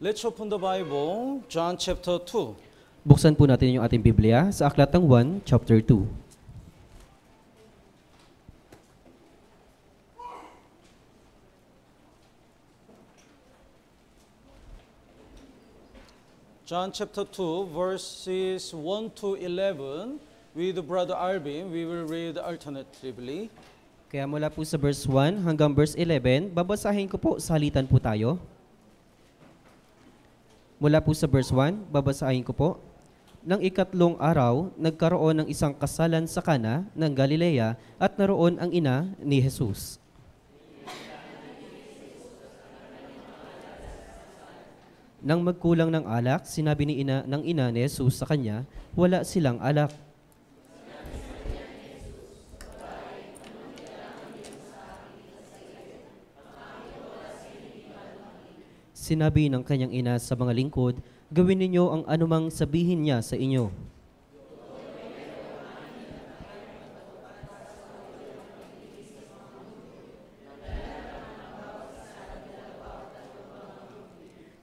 Let's open the Bible, John chapter 2. Buksan po natin yung ating Biblia sa Aklat ng 1, chapter 2. John chapter 2, verses 1 to 11. With Brother Arvin, we will read alternatively. Kaya mula po sa verse 1 hanggang verse 11, babasahin ko po, salitan po tayo. Mula po sa verse 1, babasahin ko po. Nang ikatlong araw, nagkaroon ng isang kasalan sa Kana ng Galilea at naroon ang ina ni Jesus. Nang magkulang ng alak, sinabi ni ina ni Jesus sa kanya, wala silang alak. Sinabi ng kanyang ina sa mga lingkod, gawin ninyo ang anumang sabihin niya sa inyo.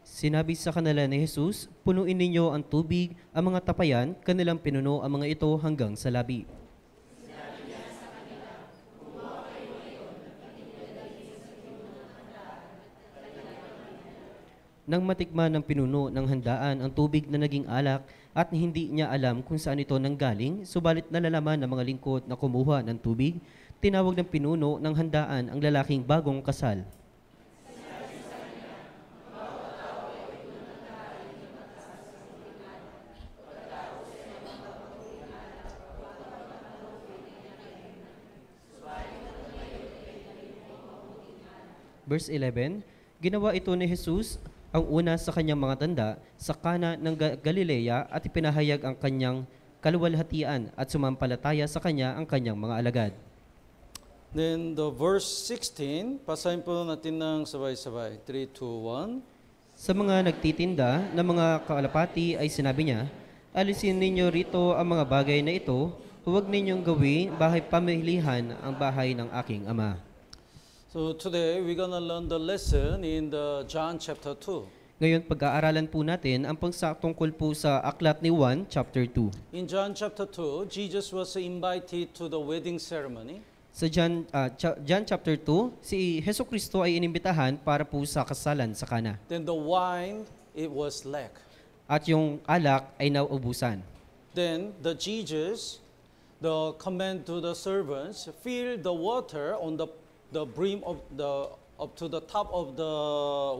Sinabi sa kanila ni Jesus, punuin ninyo ang tubig, ang mga tapayan, kanilang pinuno ang mga ito hanggang sa labi. Nang matikman ng pinuno ng handaan ang tubig na naging alak at hindi niya alam kung saan ito nanggaling, subalit nalalaman ng mga lingkod na kumuha ng tubig, tinawag ng pinuno ng handaan ang lalaking bagong kasal. Verse 11, ginawa ito ni Jesus ang una sa kanyang mga tanda sa Kana ng Galilea at ipinahayag ang kanyang kaluwalhatian at sumampalataya sa kanya ang kanyang mga alagad. Then the verse 16, basahin po natin ng sabay-sabay. 3, 2, 1. Sa mga nagtitinda ng mga kalapati ay sinabi niya, alisin ninyo rito ang mga bagay na ito, huwag ninyong gawin bahay pamilihan ang bahay ng aking ama. So today we're gonna learn the lesson in the John chapter 2. Ngayon, pag-aaralan po natin ang tungkol po sa Aklat ni Juan, chapter 2. In John chapter 2, Jesus was invited to the wedding ceremony. Sa John chapter 2, si Hesukristo ay inimbitahan para po sa kasalan sa Kana. Then the wine, it was lack. At yung alak ay naubusan. Then the command to the servants, fill the water on the brim of up to the top of the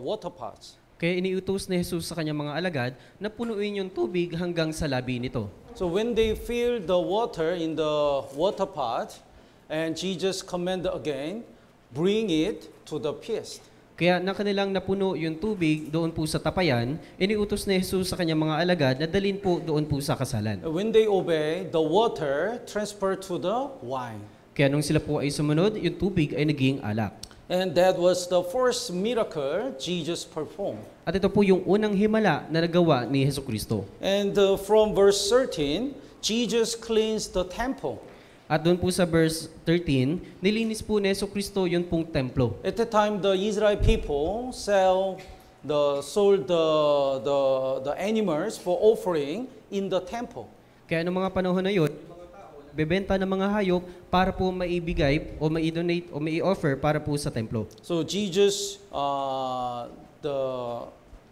water pots. Kaya iniutos ni Jesus sa kanyang mga alagad na punuin yung tubig hanggang sa labi nito. So when they filled the water in the water pot, and Jesus commanded again, bring it to the priest. Kaya na kanilang napuno yung tubig doon po sa tapayan, iniutos ni Jesus sa kanyang mga alagad na dalhin po doon po sa kasalan. When they obey, the water transferred to the wine. Kaya nung sila po ay sumunod, yung tubig ay naging alak. And that was the first miracle Jesus performed. At ito po yung unang himala na nagawa ni Hesukristo. And from verse 13, Jesus cleansed the temple. At doon po sa verse 13, nilinis po ni Hesukristo yung pong templo. At the time, the Israel people sold the animals for offering in the temple. Kaya noong mga panahon na yun, bebenta ng mga hayop para po maibigay o mai-donate o mai-offer para po sa templo. So Jesus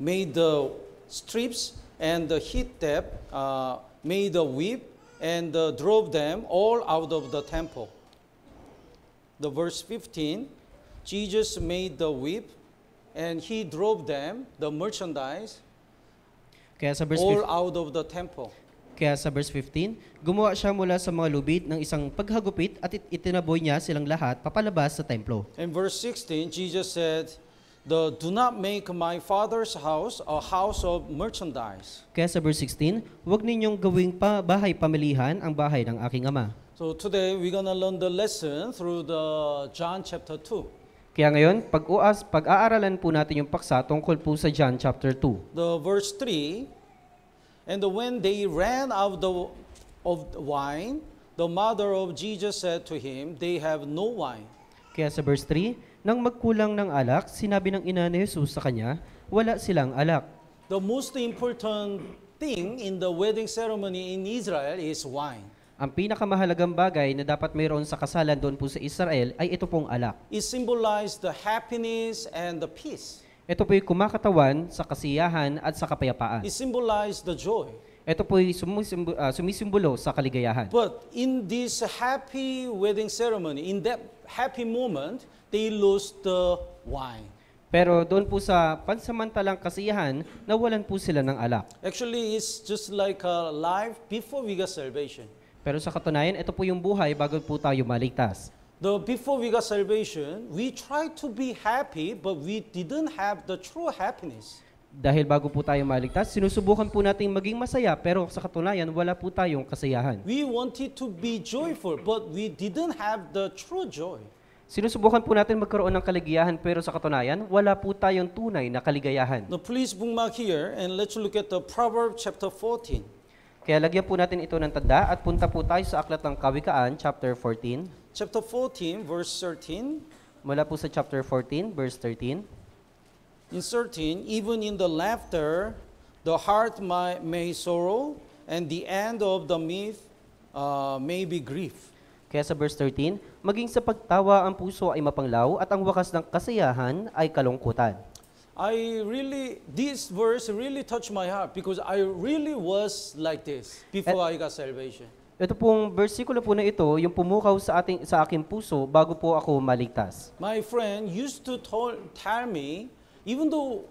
made the strips and the heat them, made the whip and drove them all out of the temple. The verse 15, Jesus made the whip and he drove them, the merchandise, Kaya sa verse all out of the temple. Kaya sa verse 15, gumawa siya mula sa mga lubid ng isang paghagupit at itinaboy niya silang lahat papalabas sa templo. In verse 16, Jesus said, do not make my Father's house a house of merchandise. Kaya sa verse 16, huwag ninyong gawing bahay pamilihan ang bahay ng aking ama. So today, we're gonna learn the lesson through the John chapter 2. Kaya ngayon, pag-aaralan po natin yung paksa tungkol po sa John chapter 2. The verse 3, and when they ran out of wine, the mother of Jesus said to him, they have no wine. Kaya sa verse 3, nang magkulang ng alak, sinabi ng ina ni Jesus sa kanya, wala silang alak. The most important thing in the wedding ceremony in Israel is wine. Ang pinakamahalagang bagay na dapat mayroon sa kasalan doon po sa Israel ay ito pong alak. It symbolizes the happiness and the peace. Ito po yung kumakatawan sa kasiyahan at sa kapayapaan. It symbolizes the joy. Ito po yung sumisimbolo sa kaligayahan. But in this happy wedding ceremony, in that happy moment, they lost the wine. Pero doon po sa pansamantalang kasiyahan, nawalan po sila ng alak. Actually, it's just like a life before we got salvation. Pero sa katunayan, ito po yung buhay bago po tayo maligtas. Before we got salvation, we tried to be happy, but we didn't have the true happiness. Dahil bago po tayo maligtas, sinusubukan po nating maging masaya, pero sa katunayan, wala po tayong kasiyahan. We wanted to be joyful, but we didn't have the true joy. Sinusubukan po natin magkaroon ng kaligayahan, pero sa katunayan, wala po tayong tunay na kaligayahan. Now please bookmark here and let's look at the Proverbs chapter 14. Kaya lagyan po natin ito ng tanda at punta po tayo sa Aklat ng Kawikaan, chapter 14. Chapter 14, verse 13. Mula po sa chapter 14, verse 13. In 13, even in the laughter, the heart may sorrow, and the end of the myth may be grief. Kaya sa verse 13, maging sa pagtawa ang puso ay mapanglaw at ang wakas ng kasiyahan ay kalungkutan. This verse really touched my heart because I really was like this before I got salvation. Ito pong versikulo po na ito, yung pumukaw sa aking puso bago po ako maligtas. My friend used to tell me, even though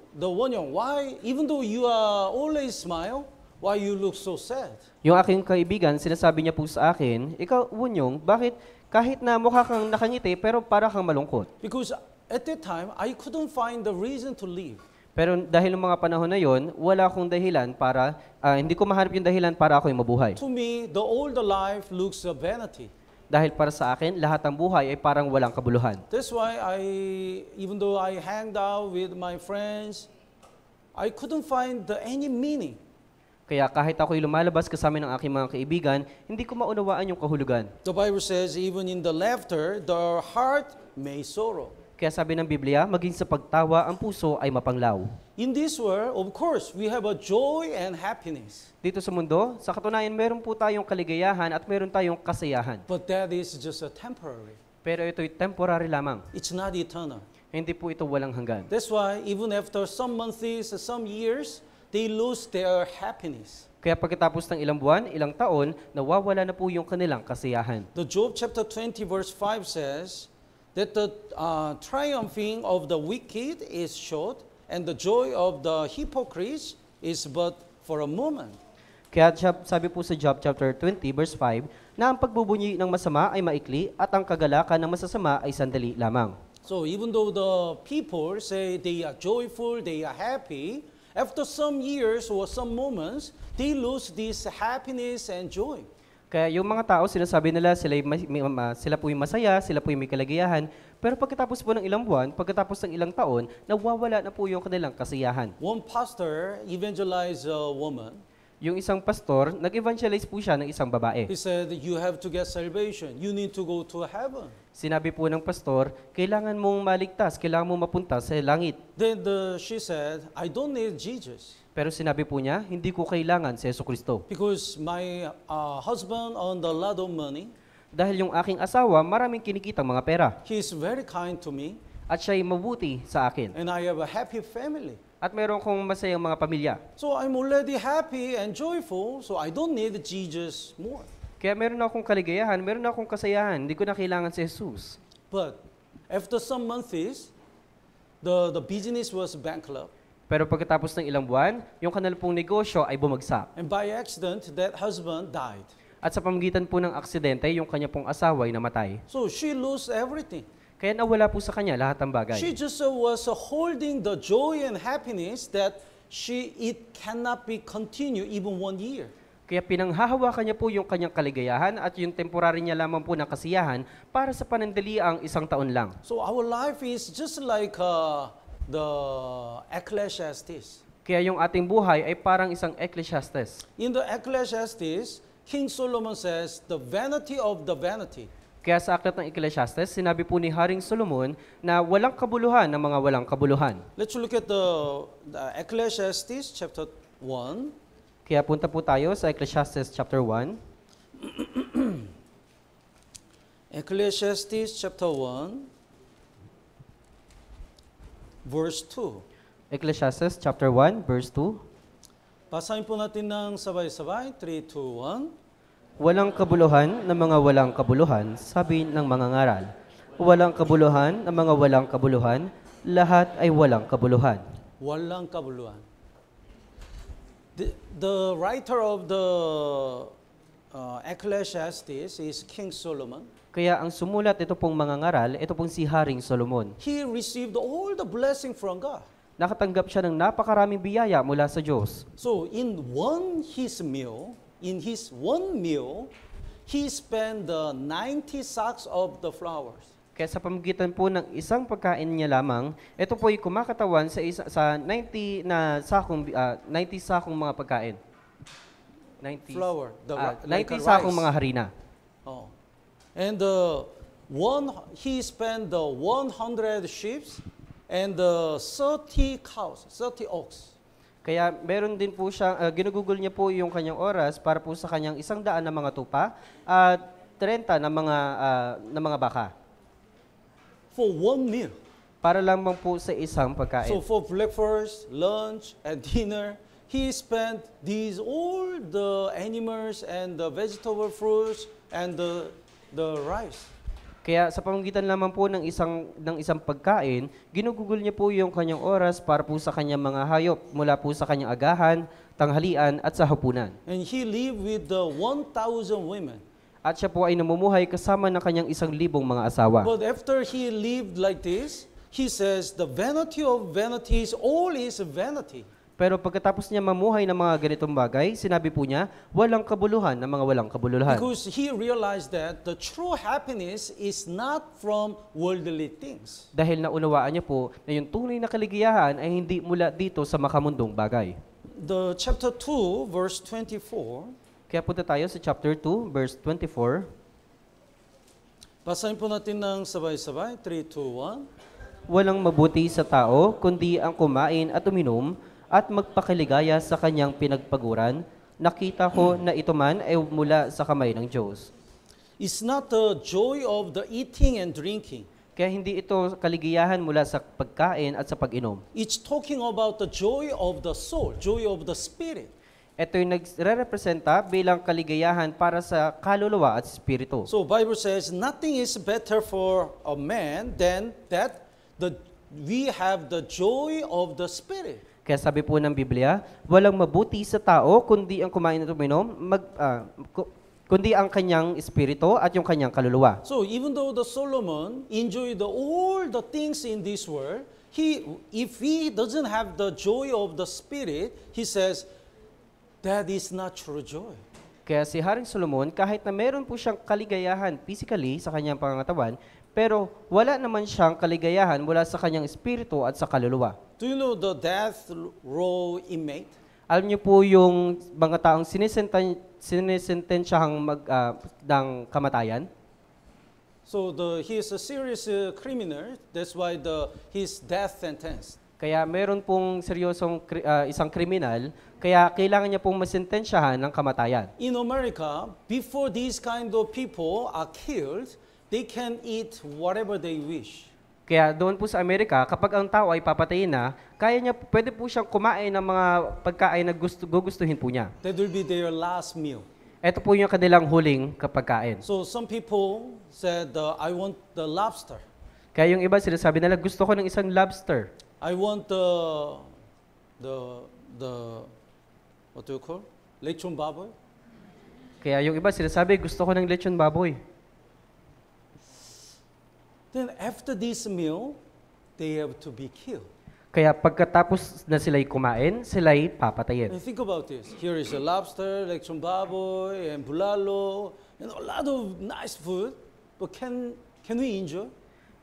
even though you are always smile, why you look so sad? Yung aking kaibigan, sinasabi niya po sa akin, ikaw, Wunyong, bakit kahit na mukha kang nakangiti pero para kang malungkot? Because at that time, I couldn't find the reason to live. Pero dahil ng mga panahon na yon, wala akong dahilan para, hindi ko mahanap yung dahilan para ako'y mabuhay. To me, the life looks a vanity. Dahil para sa akin, lahat ng buhay ay parang walang kabuluhan. That's why even though I hanged out with my friends, I couldn't find any meaning. Kaya kahit ako'y lumalabas kasama ng aking mga kaibigan, hindi ko maunawaan yung kahulugan. The Bible says, even in the laughter, the heart may sorrow. Kaya sabi ng Biblia, maging sa pagtawa, ang puso ay mapanglaw. In this world, of course, we have a joy and happiness. Dito sa mundo, sa katunayan, meron po tayong kaligayahan at meron tayong kasiyahan. But that is just a temporary. Pero ito'y temporary lamang. It's not eternal. Hindi po ito walang hanggan. That's why even after some months, some years, they lose their happiness. Kaya pagkatapos ng ilang buwan, ilang taon, nawawala na po yung kanilang kasiyahan. The Job chapter 20 verse 5 says that the triumphing of the wicked is short, and the joy of the hypocrites is but for a moment. Kaya sabi po sa Job chapter 20 verse 5, na ang pagbubunyi ng masama ay maikli at ang kagalakan ng masasama ay sandali lamang. So even though the people say they are joyful, they are happy, after some years or some moments, they lose this happiness and joy. Kaya yung mga tao, sinasabi nila sila po yung masaya, sila po yung may kaligayahan, pero pagkatapos po ng ilang buwan, pagkatapos ng ilang taon, nawawala na po yung kanilang kasiyahan. One pastor evangelized a woman. Yung isang pastor, nag-evangelize po siya ng isang babae. He said, you have to get salvation. You need to go to heaven. Sinabi po ng pastor, kailangan mong maligtas, kailangan mong mapunta sa langit. Then she said, I don't need Jesus. Pero sinabi po niya, hindi ko kailangan si Jesucristo. Because my husband earned a lot of money. Dahil yung aking asawa, maraming kinikitang mga pera. He is very kind to me. At siya'y mabuti sa akin. And I have a happy family. At meron kong masayang mga pamilya. So I'm already happy and joyful, so I don't need Jesus more. Kaya meron akong kaligayahan, meron akong kasayahan, hindi ko na kailangan si Jesus. But after some months, the business was bankrupt. Pero pagkatapos ng ilang buwan, yung kanal pong negosyo ay bumagsak. And by accident, that husband died. At sa pamamagitan po ng aksidente, yung kanya pong asawa ay namatay. So she lost everything. Kaya nawala po sa kanya lahat ng bagay. She just was holding the joy and happiness that it cannot be continued even 1 year. Kaya pinanghahawakan niya po yung kanyang kaligayahan at yung temporary niya lamang po ng kasiyahan para sa panandaliang isang taon lang. So our life is just like the Ecclesiastes. Kaya yung ating buhay ay parang isang Ecclesiastes. In the Ecclesiastes, King Solomon says, the vanity of the vanity. Kaya sa aklat ng Ecclesiastes, sinabi po ni Haring Solomon na walang kabuluhan ng mga walang kabuluhan. Let's look at the Ecclesiastes chapter 1. Kaya punta po tayo sa Ecclesiastes chapter 1. Ecclesiastes chapter 1, verse 2. Ecclesiastes chapter 1, verse 2. Basahin po natin ng sabay-sabay. 3, 2, 1. Walang kabuluhan ng mga walang kabuluhan, sabi ng mga ngaral. Walang kabuluhan ng mga walang kabuluhan, lahat ay walang kabuluhan. Walang kabuluhan. The writer of the Ecclesiastes is King Solomon. Kaya ang sumulat ito pong mga ngaral, ito pong si Haring Solomon. He received all the blessing from God. Nakatanggap siya ng napakaraming biyaya mula sa Diyos. So in his one meal, he spent the 90 sacks of the flowers. Kaya sa pamamagitan po ng isang pagkain niya lamang, ito po ay kumakatawan sa 90 sakong mga pagkain. 90 Flour, like 90 a sakong rice. mga harina. Oh. And he spent the 100 sheep and the 30 cows, 30 ox. Kaya meron din po siya, ginugugol niya po yung kanyang oras para po sa kanyang 100 na mga tupa at 30 na mga baka. For one meal. Para lamang po sa isang pagkain. So for breakfast, lunch, and dinner, he spent all the animals and the vegetable fruits and the rice. Kaya sa pamamagitan lamang po ng isang pagkain, ginugugol niya po yung kanyang oras para po sa kanyang mga hayop mula po sa kanyang agahan, tanghalian at sa hapunan. And he lived with the 1,000 women. At siya po ay namumuhay kasama ng kanyang 1,000 mga asawa. But after he lived like this, he says, the vanity of vanities, all is vanity. Pero pagkatapos niya mamuhay ng mga ganitong bagay, sinabi po niya, walang kabuluhan ng mga walang kabuluhan. Because he realized that the true happiness is not from worldly things. Dahil naunawaan niya po na yung tunay na kaligayahan ay hindi mula dito sa makamundong bagay. The chapter 2, verse 24, Kaya punta tayo sa chapter 2, verse 24. basahin po natin ng sabay-sabay, 3, 2, 1. Walang mabuti sa tao, kundi ang kumain at uminom, at magpakiligaya sa kanyang pinagpaguran. Nakita ko na ito man ay mula sa kamay ng Diyos. It's not the joy of the eating and drinking. Kaya hindi ito kaligayahan mula sa pagkain at sa pag-inom. It's talking about the joy of the soul, joy of the spirit. Ito yung nagre-representa bilang kaligayahan para sa kaluluwa at espiritu. So Bible says, nothing is better for a man than that we have the joy of the spirit. Kaya sabi po ng Biblia, walang mabuti sa tao kundi ang kumain at uminom, kundi ang kanyang espiritu at yung kanyang kaluluwa. So even though the Solomon enjoyed all the things in this world, if he doesn't have the joy of the spirit, he says, that is not true joy. Kaya si Haring Solomon, kahit na meron po siyang kaligayahan physically sa kanyang pangangatawan, pero wala naman siyang kaligayahan mula sa kanyang espiritu at sa kaluluwa. Do you know the death row inmate? Alam niyo po yung mga taong sinisentensyahan ng kamatayan? So he is a serious criminal. That's why his death sentence. Kaya meron pong seryosong isang kriminal, kaya kailangan niya pong masentensyahan ng kamatayan. In America, before these kind of people are killed, they can eat whatever they wish. Kaya doon po sa Amerika, kapag ang tao ay papatayin na, pwede po siyang kumain ng mga pagkain na gugustuhin po niya. That will be their last meal. Ito po yung kanilang huling kapagkain. So some people said, I want the lobster. Kaya yung iba sinasabi nila, gusto ko ng isang lobster. I want what do you call? Lechon baboy. Kaya yung iba sinasabi, gusto ko ng lechon baboy. Then after this meal, they have to be killed. Kaya pagkatapos na sila'y kumain, sila'y papatayin. And think about this. Here is a lobster, lechon baboy, and bulalo, and a lot of nice food. But can we enjoy?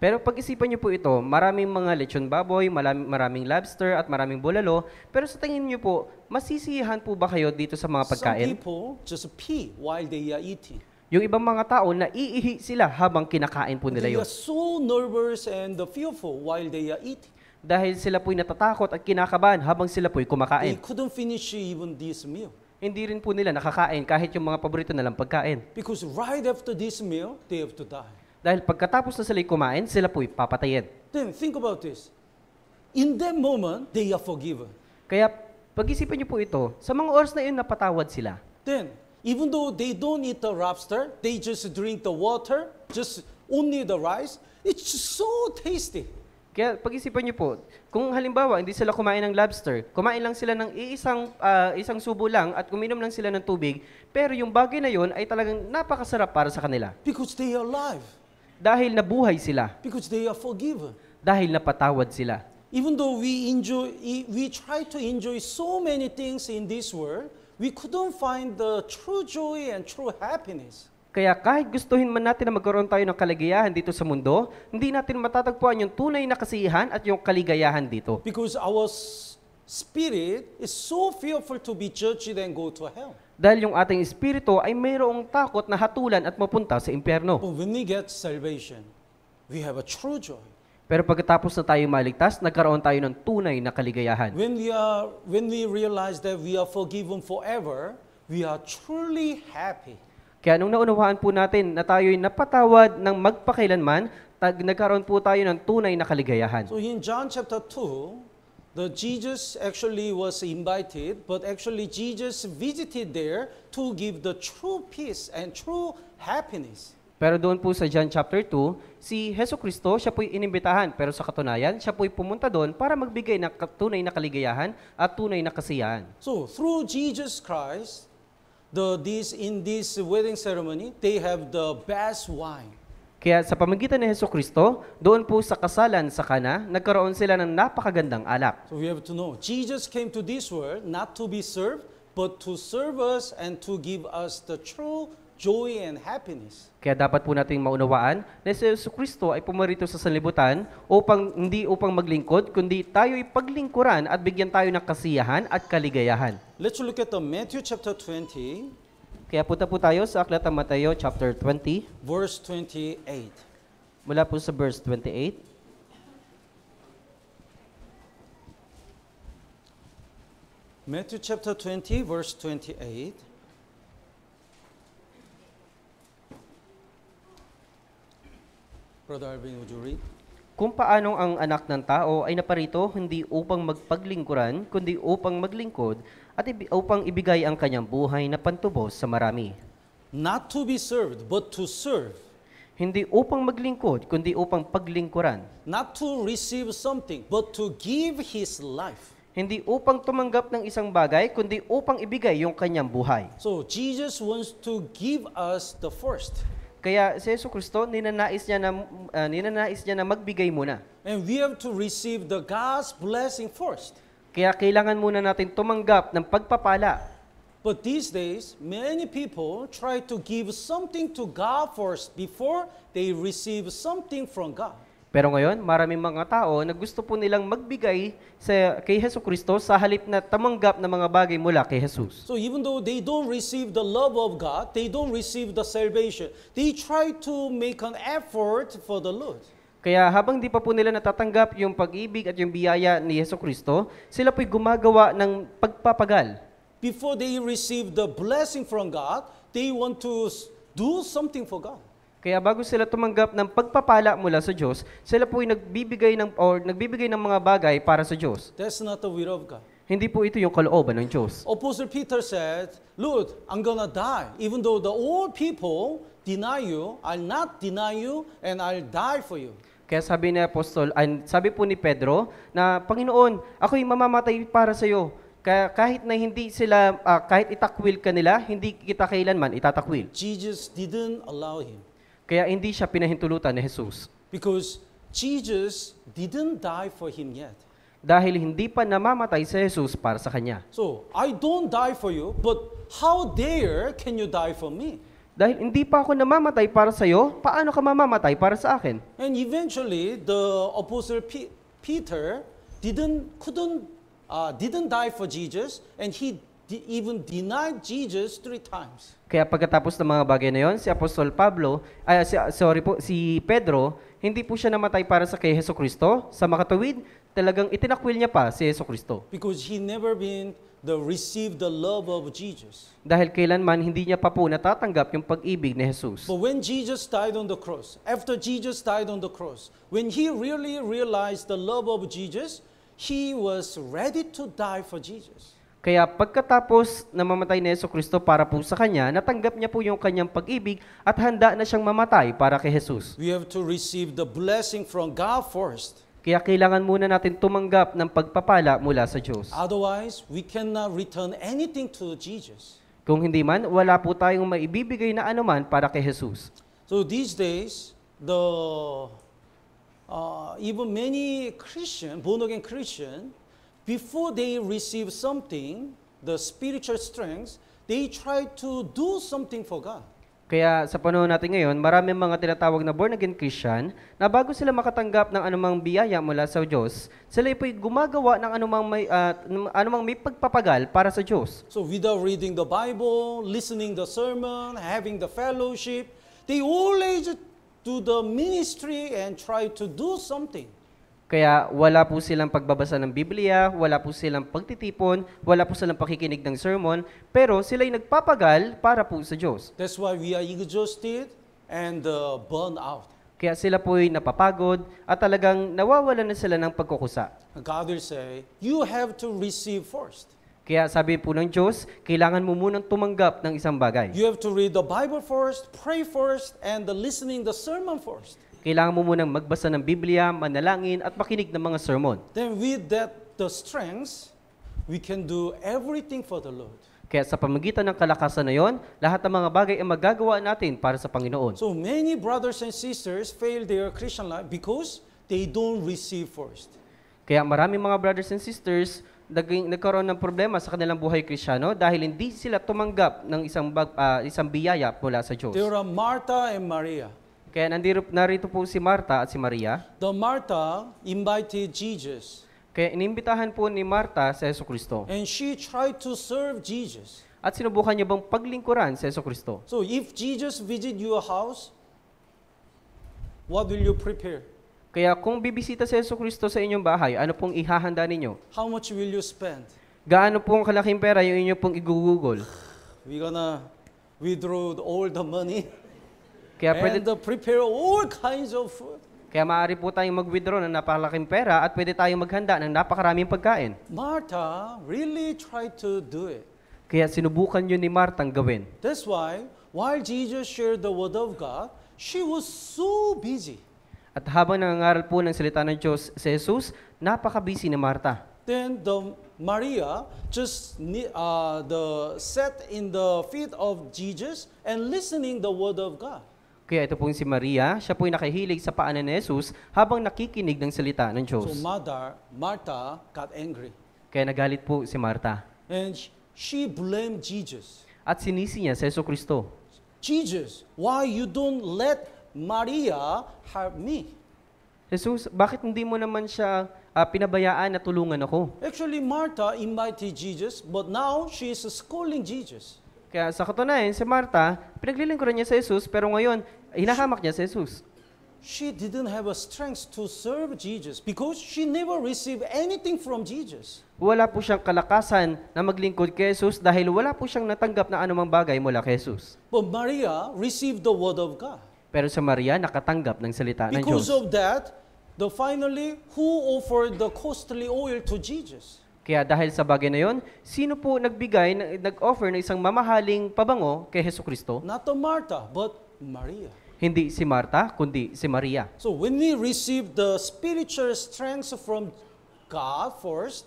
Pero pag-isipan niyo po ito, maraming mga lechon baboy, maraming lobster at maraming bulalo, pero sa tingin niyo po, masisiyahan po ba kayo dito sa mga Some pagkain? people just pee while they are eating. Yung ibang mga tao, naiihi sila habang kinakain po nila They yun. are so nervous and fearful while they are eating. Dahil sila po'y natatakot at kinakabahan habang sila po'y They kumakain. couldn't finish even this meal. Hindi rin po nila nakakain kahit yung mga paborito nilang pagkain. Because right after this meal, they have to die. Dahil pagkatapos na sila'y kumain, sila po'y papatayin. Then think about this. In that moment, they are forgiven. Kaya pag-isipan niyo po ito, sa mga oras na yun, napatawad sila. Then, even though they don't eat the lobster, they just drink the water, just only the rice, it's so tasty. Kaya pag-isipan niyo po, kung halimbawa hindi sila kumain ng lobster, kumain lang sila ng isang subo lang at uminom lang sila ng tubig, pero yung bagay na yon ay talagang napakasarap para sa kanila. Because they are alive. Dahil nabuhay sila, Because they are forgiven. dahil napatawad sila. Even though we try to enjoy so many things in this world, we couldn't find the true joy and true happiness. Kaya kahit gustuhin man natin na magkaroon tayo ng kaligayahan dito sa mundo, hindi natin matatagpuan yung tunay na kasiyahan at yung kaligayahan dito. Because our spirit is so fearful to be judged and go to hell. Dahil yung ating espiritu ay mayroong takot na hatulan at mapunta sa impyerno. But when we get salvation, we have a true joy. Pero pagkatapos na tayo maligtas, nagkaroon tayo ng tunay na kaligayahan. When we realize that we are forgiven forever, we are truly happy. Kaya nung naunawaan po natin na tayo'y napatawad ng magpakailanman, nagkaroon po tayo ng tunay na kaligayahan. So in John chapter 2, Jesus actually was invited, but actually Jesus visited there to give the true peace and true happiness. Pero doon po sa John chapter 2, si Hesus Kristo, siya po'y inimbitahan. Pero sa katunayan, siya po'y pumunta doon para magbigay ng tunay na kaligayahan at tunay na kasiyahan. So through Jesus Christ, in this wedding ceremony, they have the best wine. Kaya sa pamamagitan ni Hesus Kristo, doon po sa kasalan sa Kana, nagkaroon sila ng napakagandang alak. So we have to know, Jesus came to this world not to be served, but to serve us and to give us the true joy and happiness. Kaya dapat po nating maunawaan na si Hesus Kristo ay pumarito sa sanlibutan hindi upang maglingkod, kundi tayo'y paglingkuran at bigyan tayo ng kasiyahan at kaligayahan. Let's look at the Matthew chapter 20, Kaya punta po tayo sa Aklat ng Mateo chapter 20, verse 28. mula po sa verse 28. Matthew chapter 20, verse 28. Brother Alvin, would you read? Kung paanong ang anak ng tao ay naparito hindi upang magpaglingkuran, kundi upang maglingkod at upang ibigay ang kanyang buhay na pantubos sa marami. Not to be served, but to serve. Hindi upang maglingkod, kundi upang paglingkuran. Not to receive something, but to give His life. Hindi upang tumanggap ng isang bagay, kundi upang ibigay yung kanyang buhay. So Jesus wants to give us the first. Kaya si Hesus Kristo, ninanais niya na magbigay muna. And we have to receive the God's blessing first. Kaya kailangan muna natin tumanggap ng pagpapala. But these days, many people try to give something to God first before they receive something from God. Pero ngayon, maraming mga tao na gusto po nilang magbigay kay Hesus Kristo sa halip na tamanggap ng mga bagay mula kay Jesus. So even though they don't receive the love of God, they don't receive the salvation, they try to make an effort for the Lord. Kaya habang di pa po nila natatanggap yung pag-ibig at yung biyaya ni Hesus Kristo, sila po'y gumagawa ng pagpapagal. Before they receive the blessing from God, they want to do something for God. Kaya bago sila tumanggap ng pagpapala mula sa Diyos, sila po'y nagbibigay ng mga bagay para sa Diyos. That's not the will of God. Hindi po ito yung kalooban ng Diyos. Apostle Peter said, Lord, I'm gonna die. Even though the old people deny you, I'll not deny you and I'll die for you. Kaya sabi po ni Pedro na, Panginoon, ako'y mamamatay para sa iyo. Kaya kahit na hindi sila, kahit itakwil ka nila, hindi kita kailanman itatakwil. Jesus didn't allow him. Kaya hindi siya pinahintulutan ni Jesus. Because Jesus didn't die for him yet. Dahil hindi pa namamatay si Jesus para sa kanya. So, I don't die for you, but how dare can you die for me? Dahil hindi pa ako namamatay para sa iyo, paano ka mamamatay para sa akin? And eventually, the Apostle Peter didn't die for Jesus, and he even denied Jesus 3 times. Kaya pagkatapos ng mga bagay na yon, si Apostol si Pedro, hindi po siya namatay para sa kay Hesukristo. Sa makatuwid, talagang itinakwil niya pa si Hesukristo. Because he never been received the love of Jesus. Dahil kailanman hindi niya pa po natatanggap yung pag-ibig ni Jesus. But when Jesus died on the cross, after Jesus died on the cross, when he really realized the love of Jesus, he was ready to die for Jesus. Kaya pagkatapos na mamatay ni Hesukristo para po sa kanya, natanggap niya po yung kanyang pag-ibig at handa na siyang mamatay para kay Jesus. We have to receive the blessing from God first. Kaya kailangan muna natin tumanggap ng pagpapala mula sa Diyos. Otherwise, we cannot return anything to Jesus. Kung hindi man, wala po tayong maibibigay na anuman para kay Jesus. So these days, even many born-again Christian, before they receive something, the spiritual strength, they try to do something for God. Kaya sa panahon natin ngayon, maraming mga tinatawag na born-again Christian na bago sila makatanggap ng anumang biyaya mula sa Diyos, sila po'y gumagawa ng anumang may pagpapagal para sa Diyos. So without reading the Bible, listening the sermon, having the fellowship, they always do the ministry and try to do something. Kaya wala po silang pagbabasa ng Biblia, wala po silang pagtitipon, wala po silang pakikinig ng sermon, pero sila'y nagpapagal para po sa Diyos. That's why we are exhausted and burned out. Kaya sila po'y napapagod at talagang nawawalan na sila ng pagkukusa. God will say, you have to receive first. Kaya sabi po ng Diyos, kailangan mo munang tumanggap ng isang bagay. You have to read the Bible first, pray first, and listening the sermon first. Kailangan mo munang magbasa ng Biblia, manalangin, at makinig ng mga sermon. Then with that, the strength, we can do everything for the Lord. Kaya sa pamagitan ng kalakasan na yon, lahat ng mga bagay ay magagawa natin para sa Panginoon. So many brothers and sisters fail their Christian life because they don't receive first. Kaya maraming mga brothers and sisters nagkaroon ng problema sa kanilang buhay Kristiyano dahil hindi sila tumanggap ng isang biyaya mula sa Diyos. There are Martha and Maria. Kaya narito po si Marta at si Maria. The Martha invited Jesus. Kaya inimbitahan po ni Marta si Hesukristo. And she tried to serve Jesus. At sinubukan niya bang paglingkuran si Hesukristo. So if Jesus visit your house, what will you prepare? Kaya kung bibisita si Hesukristo sa inyong bahay, ano pong ihahanda ninyo? How much will you spend? Gaano pong kalaking pera yung inyo pong igugugol? We're gonna withdraw all the money Kaya and prepare all kinds of food. Kaya maaari po tayong mag-withdraw ng napakalaking pera at pwede tayong maghanda ng napakaraming pagkain. Martha really tried to do it. Kaya sinubukan yun ni Martang gawin. That's why, while Jesus shared the word of God, she was so busy. At habang nangangaral po ng salita ng Diyos si Jesus, napaka-busy ni Marta. Then Maria just sat in the feet of Jesus and listening the word of God. Kaya ito po si Maria, siya po'y nakahilig sa paanan ni Jesus habang nakikinig ng salita ng Diyos. So Martha got angry. Kaya nagalit po si Marta. And she blamed Jesus. At sinisi niya si Hesukristo. Jesus, why you don't let Maria help me? Jesus, bakit hindi mo naman siya pinabayaan na tulungan ako? Actually, Martha invited Jesus, but now she is scolding Jesus. Kaya sa katunayan, si Marta, pinaglilingkuran niya si Jesus, pero ngayon, hinahamak niya si Jesus. She didn't have a strength to serve Jesus because she never received anything from Jesus. Wala po siyang kalakasan na maglingkod kay Jesus dahil wala po siyang natanggap na anumang bagay mula kay Jesus. But Maria received the word of God. Pero sa Maria, nakatanggap ng salita ng Because Diyos. of that, finally, who offered the costly oil to Jesus? Kaya dahil sa bagay na yon, sino po nag-offer ng isang mamahaling pabango kay Hesukristo? Not the Martha, but Maria. Hindi si Marta, kundi si Maria. So when we receive the spiritual strength from God first,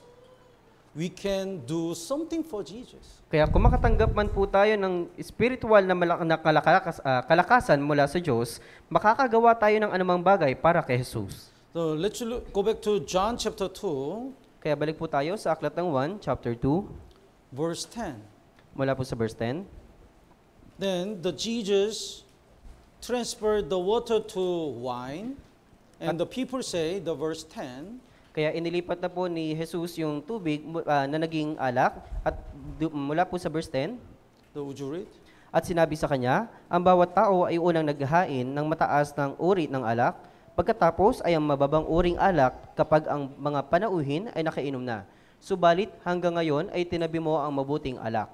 we can do something for Jesus. Kaya kung makatanggap man po tayo ng spiritual na kalakasan mula sa Diyos, makakagawa tayo ng anumang bagay para kay Jesus. So let's go back to John chapter 2. Kaya balik po tayo sa Aklat ng 1, chapter 2, verse 10. mula po sa verse 10. Then Jesus transferred the water to wine, and the people say, the verse 10, Kaya inilipat na po ni Jesus yung tubig na naging alak at mula po sa verse 10, Would you read? at sinabi sa kanya, ang bawat tao ay unang naghahain ng mataas ng uri ng alak, pagkatapos ay ang mababang uring alak kapag ang mga panauhin ay nakainom na. Subalit hanggang ngayon ay tinabi mo ang mabuting alak.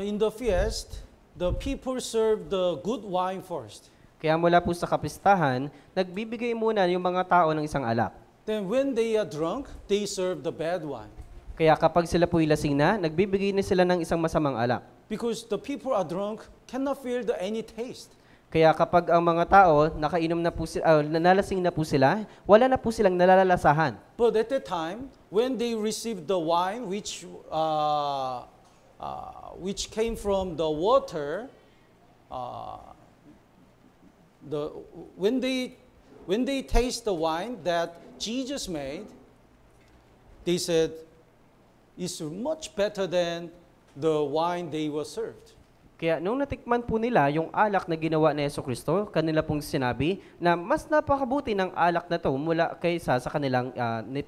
In the feast, the people serve the good wine first. Kaya mula po sa kapistahan, nagbibigay muna yung mga tao ng isang alak. Then when they are drunk, they serve the bad wine. Kaya kapag sila po'y lasing na, nagbibigay na sila ng isang masamang alak. Because the people are drunk, cannot feel any taste. Kaya kapag ang mga tao nakainom na po sila, nalasing na po sila, wala na po silang nalalalasahan. But at that time, when they received the wine which came from the water, when they taste the wine that Jesus made, they said, it's much better than the wine they were served. Kaya nung natikman po nila yung alak na ginawa ni Jesucristo, kanila pong sinabi na mas napakabuti ng alak na to mula kaysa sa kanilang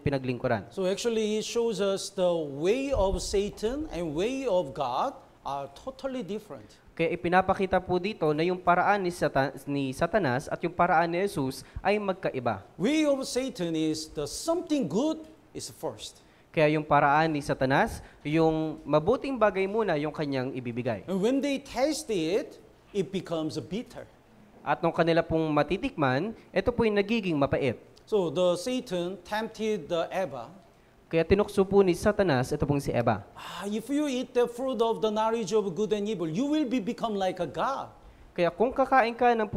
pinaglingkuran. So actually, it shows us the way of Satan and way of God are totally different. Kaya ipinapakita po dito na yung paraan ni Satanas at yung paraan ni Jesus ay magkaiba. Way of Satan is the something good is first. Kaya yung paraan ni Satanas, yung mabuting bagay muna yung kanyang ibibigay. And when they taste it, it becomes bitter. At nung kanila pong matitikman, ito po yung nagiging mapait. So the Satan tempted the Eva. Kaya tinukso po ni Satanas, ito pong si Eva. If you eat the fruit of the knowledge of good and evil, you will become like a God. Kaya kung kakain ka ng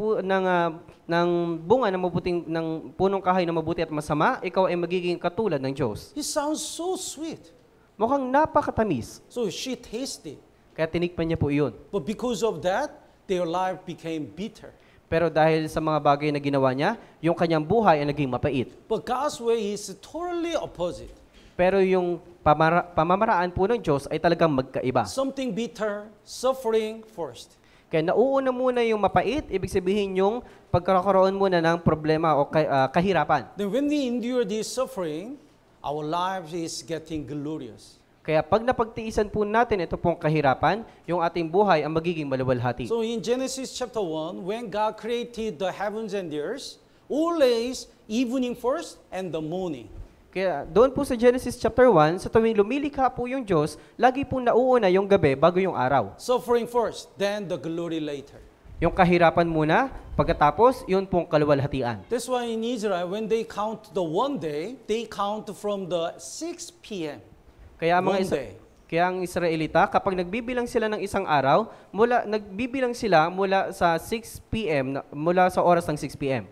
bunga ng punong kahoy na mabuti at masama, ikaw ay magiging katulad ng Diyos. It sounds so sweet. Mukhang napakatamis. So she tasted. Kaya tinikman niya po iyon. But because of that, their life became bitter. Pero dahil sa mga bagay na ginawa niya, yung kanyang buhay ay naging mapait. But God's way is totally opposite. Pero yung pamamaraan po ng Diyos ay talagang magkaiba. Something bitter, suffering first. Kaya nauuna muna yung mapait, ibig sabihin yung pagkakaroon muna ng problema o kahirapan. Then when we endure this suffering, our life is getting glorious. Kaya pag napagtiisan po natin ito pong kahirapan, yung ating buhay ang magiging maluwalhati. So in Genesis chapter 1, when God created the heavens and the earth, always evening first and the morning. Kaya doon po sa Genesis chapter 1, sa tuwing lumilikha po yung Diyos, lagi pong nauuna yung gabi bago yung araw. Suffering first, then the glory later. Yung kahirapan muna, pagkatapos, yun pong kaluwalhatian. That's why in Israel, when they count the one day, they count from the 6 p.m. Kaya One day. Kaya ang Israelita, kapag nagbibilang sila ng isang araw, nagbibilang sila mula sa 6 p.m., mula sa oras ng 6 p.m.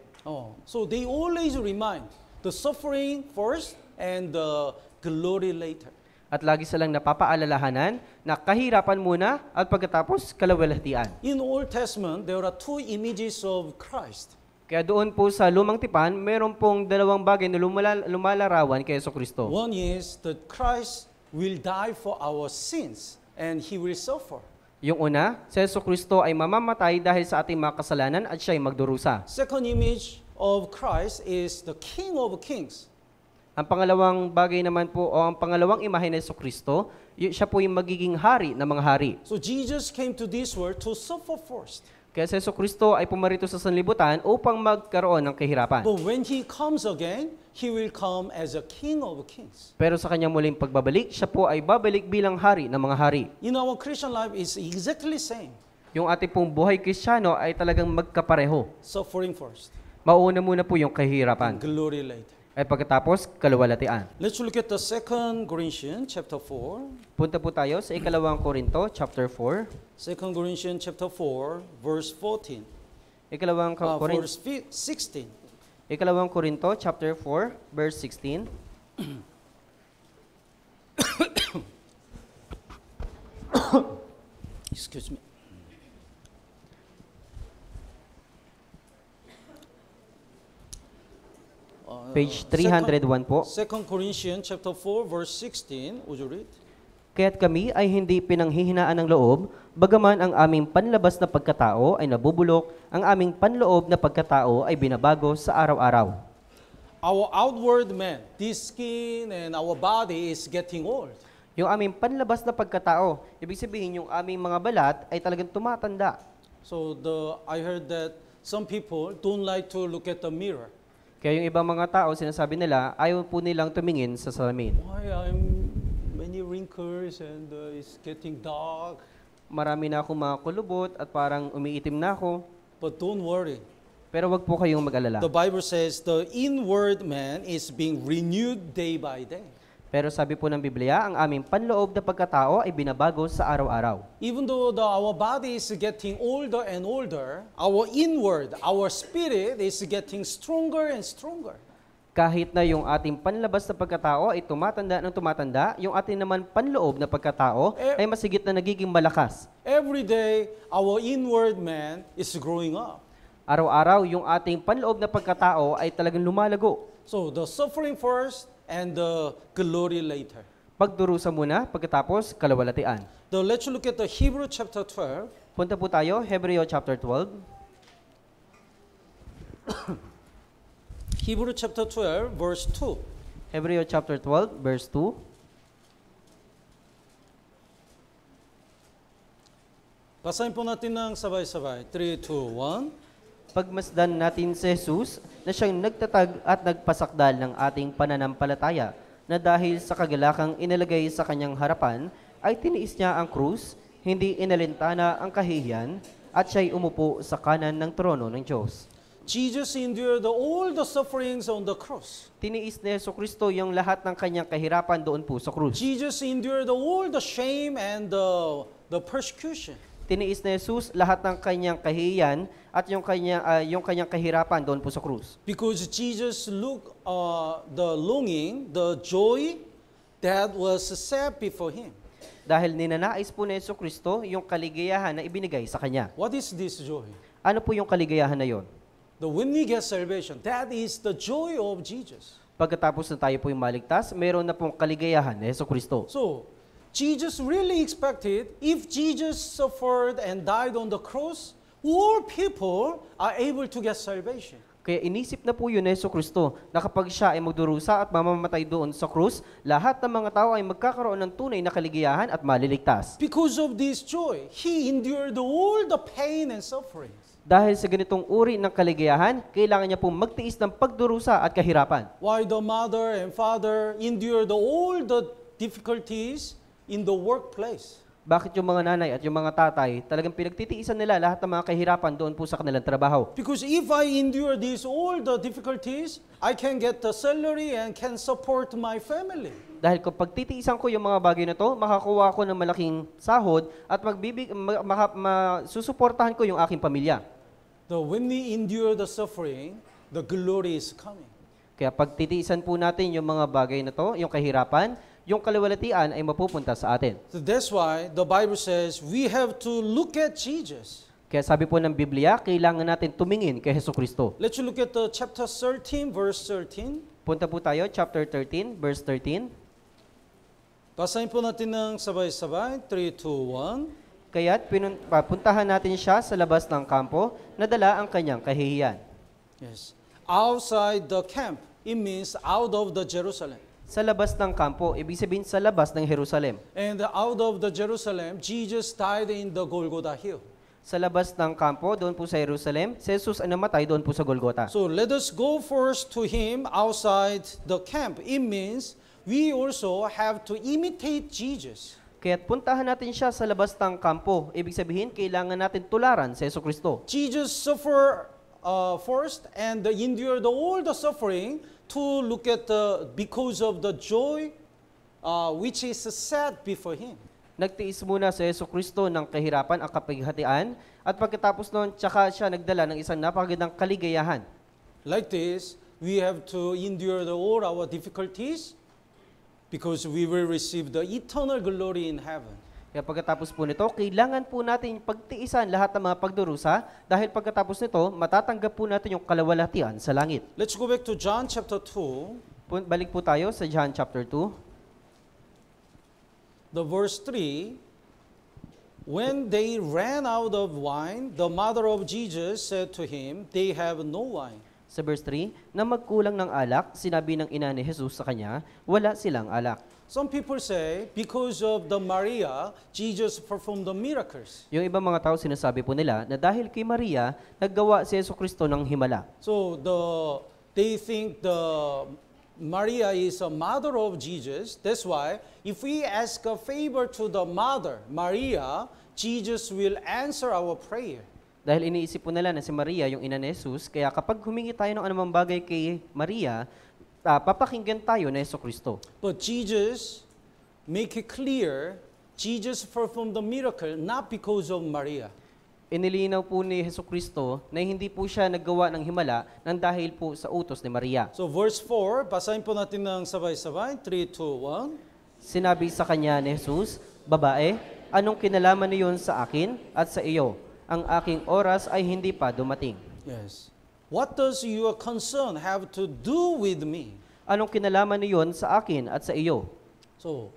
So they always remind the suffering first and the glory later. At lagi silang napapaalalahanan na kahirapan muna at pagkatapos kaluwalhatian. In Old Testament, there are two images of Christ. Kaya doon po sa Lumang Tipan, meron pong dalawang bagay na lumalarawan kay Jesucristo. One is that Christ will die for our sins and He will suffer. Yung una, si Jesucristo ay mamamatay dahil sa ating mga kasalanan at siya ay magdurusa. Second image of Christ is the King of Kings. Ang pangalawang bagay naman po, o ang pangalawang imahe ni Jesucristo, siya po yung magiging hari ng mga hari. So Jesus came to this world to suffer first. Kaya si Jesucristo ay pumarito sa sanlibutan upang magkaroon ng kahirapan. But when He comes again, He will come as a King of Kings. Pero sa kanyang muling pagbabalik, siya po ay babalik bilang hari ng mga hari. In our Christian life, it's exactly same. Yung ating pong buhay Kristiyano ay talagang magkapareho. Suffering first, Mauna muna po yung kahirapan. glory later. At pagkatapos, kaluwalhatian. Let's look at the 2 Corinthians chapter 4. Punta po tayo sa ikalawang Korinto, chapter 4. 2 Corinthians chapter 4, verse 14. Ikalawang Korinto, Verse 16. ikalawang Korinto, chapter 4, verse 16. Excuse me. Page 301 po. 2 Corinthians chapter 4, verse 16. Would you read? Kaya't kami ay hindi pinanghihinaan ng loob, bagaman ang aming panlabas na pagkatao ay nabubulok, ang aming panloob na pagkatao ay binabago sa araw-araw. our outward man, this skin and our body is getting old. Yung aming panlabas na pagkatao, ibig sabihin yung aming mga balat ay talagang tumatanda. So I heard that some people don't like to look at the mirror. Kaya yung ibang mga tao, sinasabi nila, ayaw po nilang tumingin sa salamin. Why I'm many wrinkles and it's getting dark. Marami na akong mga kulubot at parang umiitim na ako. But don't worry. Pero wag po kayong mag-alala. The Bible says the inward man is being renewed day by day. Pero sabi po ng Biblia, ang aming panloob na pagkatao ay binabago sa araw-araw. Even though our body is getting older and older, our inward, our spirit is getting stronger and stronger. Kahit na yung ating panlabas na pagkatao ay tumatanda ng tumatanda, yung ating naman panloob na pagkatao ay masigit na nagiging malakas. Every day, our inward man is growing up. Araw-araw, yung ating panloob na pagkatao ay talagang lumalago. So the suffering first and the glory later. Pagdurusa muna, pagkatapos kalawalatian. Let's look at the Hebrew chapter 12. Punta po tayo, Hebreo chapter 12. Hebrew chapter 12, verse 2. Hebreo chapter 12, verse 2. Basahin po natin ng sabay-sabay. 3, 2, 1. Pagmasdan natin si Jesus na siyang nagtatag at nagpasakdal ng ating pananampalataya na dahil sa kagalakang inilagay sa kanyang harapan ay tiniis niya ang krus, hindi inalintana ang kahihiyan at siya'y umupo sa kanan ng trono ng Diyos. Jesus endured all the sufferings on the cross. Tiniis ni Jesucristo yung lahat ng kanyang kahirapan doon po sa krus. Jesus endured all the shame and the persecution. Tiniis ni Jesus lahat ng kanyang kahihiyan at yung kanyang kahirapan doon po sa krus. Because Jesus looked the longing, the joy that was set before him. Dahil ninanais po ni Jesucristo yung kaligayahan na ibinigay sa kanya. What is this joy? Ano po yung kaligayahan na yon? When we get salvation, that is the joy of Jesus. Pagkatapos na tayo po yung maligtas, mayroon na pong kaligayahan ni Jesucristo. So, Jesus really expected if Jesus suffered and died on the cross, all people are able to get salvation. Kaya inisip na po yun ni Jesucristo na kapag siya ay magdurusa at mamamatay doon sa krus, lahat ng mga tao ay magkakaroon ng tunay na kaligayahan at maliligtas. Because of this joy, He endured all the pain and suffering. Dahil sa ganitong uri ng kaligayahan, kailangan niya pong magtiis ng pagdurusa at kahirapan. Why the mother and father endured all the difficulties in the workplace? Bakit yung mga nanay at yung mga tatay talagang pinagtitiisan nila lahat ng mga kahirapan doon po sa kanilang trabaho? Because if I endure all the difficulties, I can get the salary and can support my family. Dahil kapag titiisan ko yung mga bagay na to, makakuha ko ng malaking sahod at susuportahan ko yung aking pamilya. When we endure the suffering, the glory is coming. Kaya pag titiisan po natin yung mga bagay na to, yung kahirapan, yung kaliwalatian ay mapupunta sa atin. So that's why the Bible says we have to look at Jesus. Kaya sabi po ng Biblia, kailangan natin tumingin kay Jesucristo. Let's look at the chapter 13, verse 13. Punta po tayo, chapter 13, verse 13. Basahin po natin ng sabay-sabay. 3, 2, 1. Kaya't puntahan natin siya sa labas ng kampo na dala ang kanyang kahihiyan. Yes. Outside the camp, it means out of the Jerusalem. Sa labas ng kampo, ibig sabihin sa labas ng Jerusalem. And out of the Jerusalem, Jesus died in the Golgotha hill. Sa labas ng kampo, doon po sa Jerusalem, si Jesus ay namatay doon po sa Golgotha. So let us go first to Him outside the camp. It means we also have to imitate Jesus. Kaya't puntahan natin siya sa labas ng kampo. Ibig sabihin, kailangan natin tularan si Jesucristo. Jesus suffered first and endured all the suffering to look at because of the joy which is set before Him. Nagtiis muna si Jesucristo ng kahirapan, ang kapighatian, at pagkatapos noon, tsaka siya nagdala ng isang napakagandang kaligayahan. Like this, we have to endure all our difficulties because we will receive the eternal glory in heaven. Kaya pagkatapos po nito, kailangan po natin pagtiisan lahat ng mga pagdurusa dahil pagkatapos nito, matatanggap po natin yung kalawalhatian sa langit. Let's go back to John chapter 2. Balik po tayo sa John chapter 2. The verse 3, when they ran out of wine, the mother of Jesus said to him, they have no wine. Sa verse 3, na magkulang ng alak, sinabi ng ina ni Jesus sa kanya, wala silang alak. Some people say, because of the Maria, Jesus performed the miracles. Yung ibang mga tao sinasabi po nila na dahil kay Maria, naggawa si Jesucristo ng himala. So they think the Maria is a mother of Jesus. That's why if we ask a favor to the mother, Maria, Jesus will answer our prayer. Dahil iniisip po nila na si Maria yung ina ni Jesus, kaya kapag humingi tayo ng anumang bagay kay Maria, papakinggan tayo na Jesucristo. But Jesus make it clear, Jesus performed the miracle not because of Maria. Inilinaw po ni Jesucristo na hindi po siya naggawa ng himala nang dahil po sa utos ni Maria. So verse 4, basahin po natin ng sabay-sabay. 3, 2, 1. Sinabi sa kanya ni Jesus, babae, anong kinalaman niyon sa akin at sa iyo? Ang aking oras ay hindi pa dumating. Yes. What does your concern have to do with me? Anong kinalaman niyon sa akin at sa iyo? So,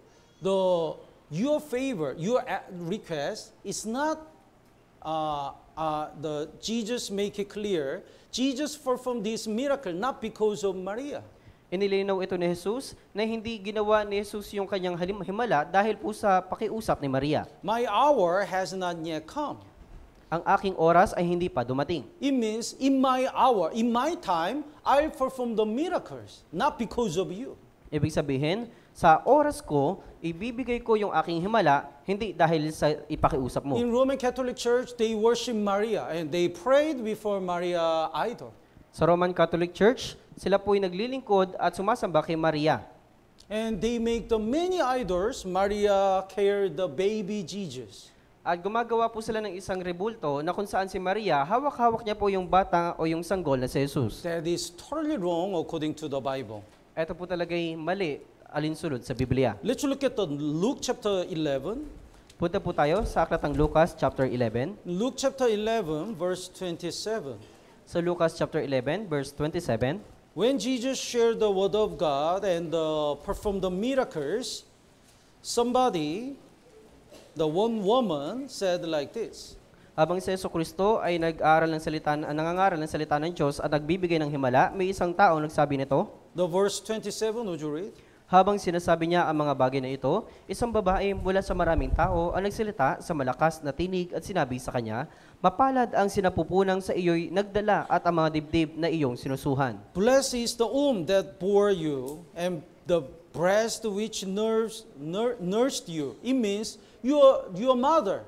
your favor, your request is not the Jesus make it clear. Jesus performed this miracle not because of Maria. Inilinaw ito ni Jesus na hindi ginawa ni Jesus yung kanyang himala dahil po sa pakiusap ni Maria. My hour has not yet come. Ang aking oras ay hindi pa dumating. It means in my hour, in my time, I'll perform the miracles, not because of you. Ibig sabihin, sa oras ko, ibibigay ko yung aking himala, hindi dahil sa ipakiusap mo. In Roman Catholic Church, they worship Maria and they prayed before Maria idol. Sa Roman Catholic Church, sila po'y naglilingkod at sumasamba kay Maria. And they make the many idols. Maria carried the baby Jesus. At gumagawa po sila ng isang rebulto na kung saan si Maria, hawak-hawak niya po yung bata o yung sanggol na si Jesus. That is totally wrong according to the Bible. Ito po talaga'y mali alinsunod sa Biblia. Let's look at the Luke chapter 11. Punta po tayo sa aklatang Lucas chapter 11. Luke chapter 11 verse 27. Sa Lucas chapter 11 verse 27, When Jesus shared the word of God and performed the miracles, the one woman said like this. habang si Jesucristo ay nangangaral ng salita ng Diyos at nagbibigay ng himala, may isang tao nagsabi nito. The verse 27, would you read? Habang sinasabi niya ang mga bagay na ito, isang babae mula sa maraming tao ang nagsalita sa malakas na tinig at sinabi sa kanya, mapalad ang sinapupunang sa iyo'y nagdala at ang mga dibdib na iyong sinusuhan. Blessed is the womb that bore you and the breast which nursed you. It means your mother,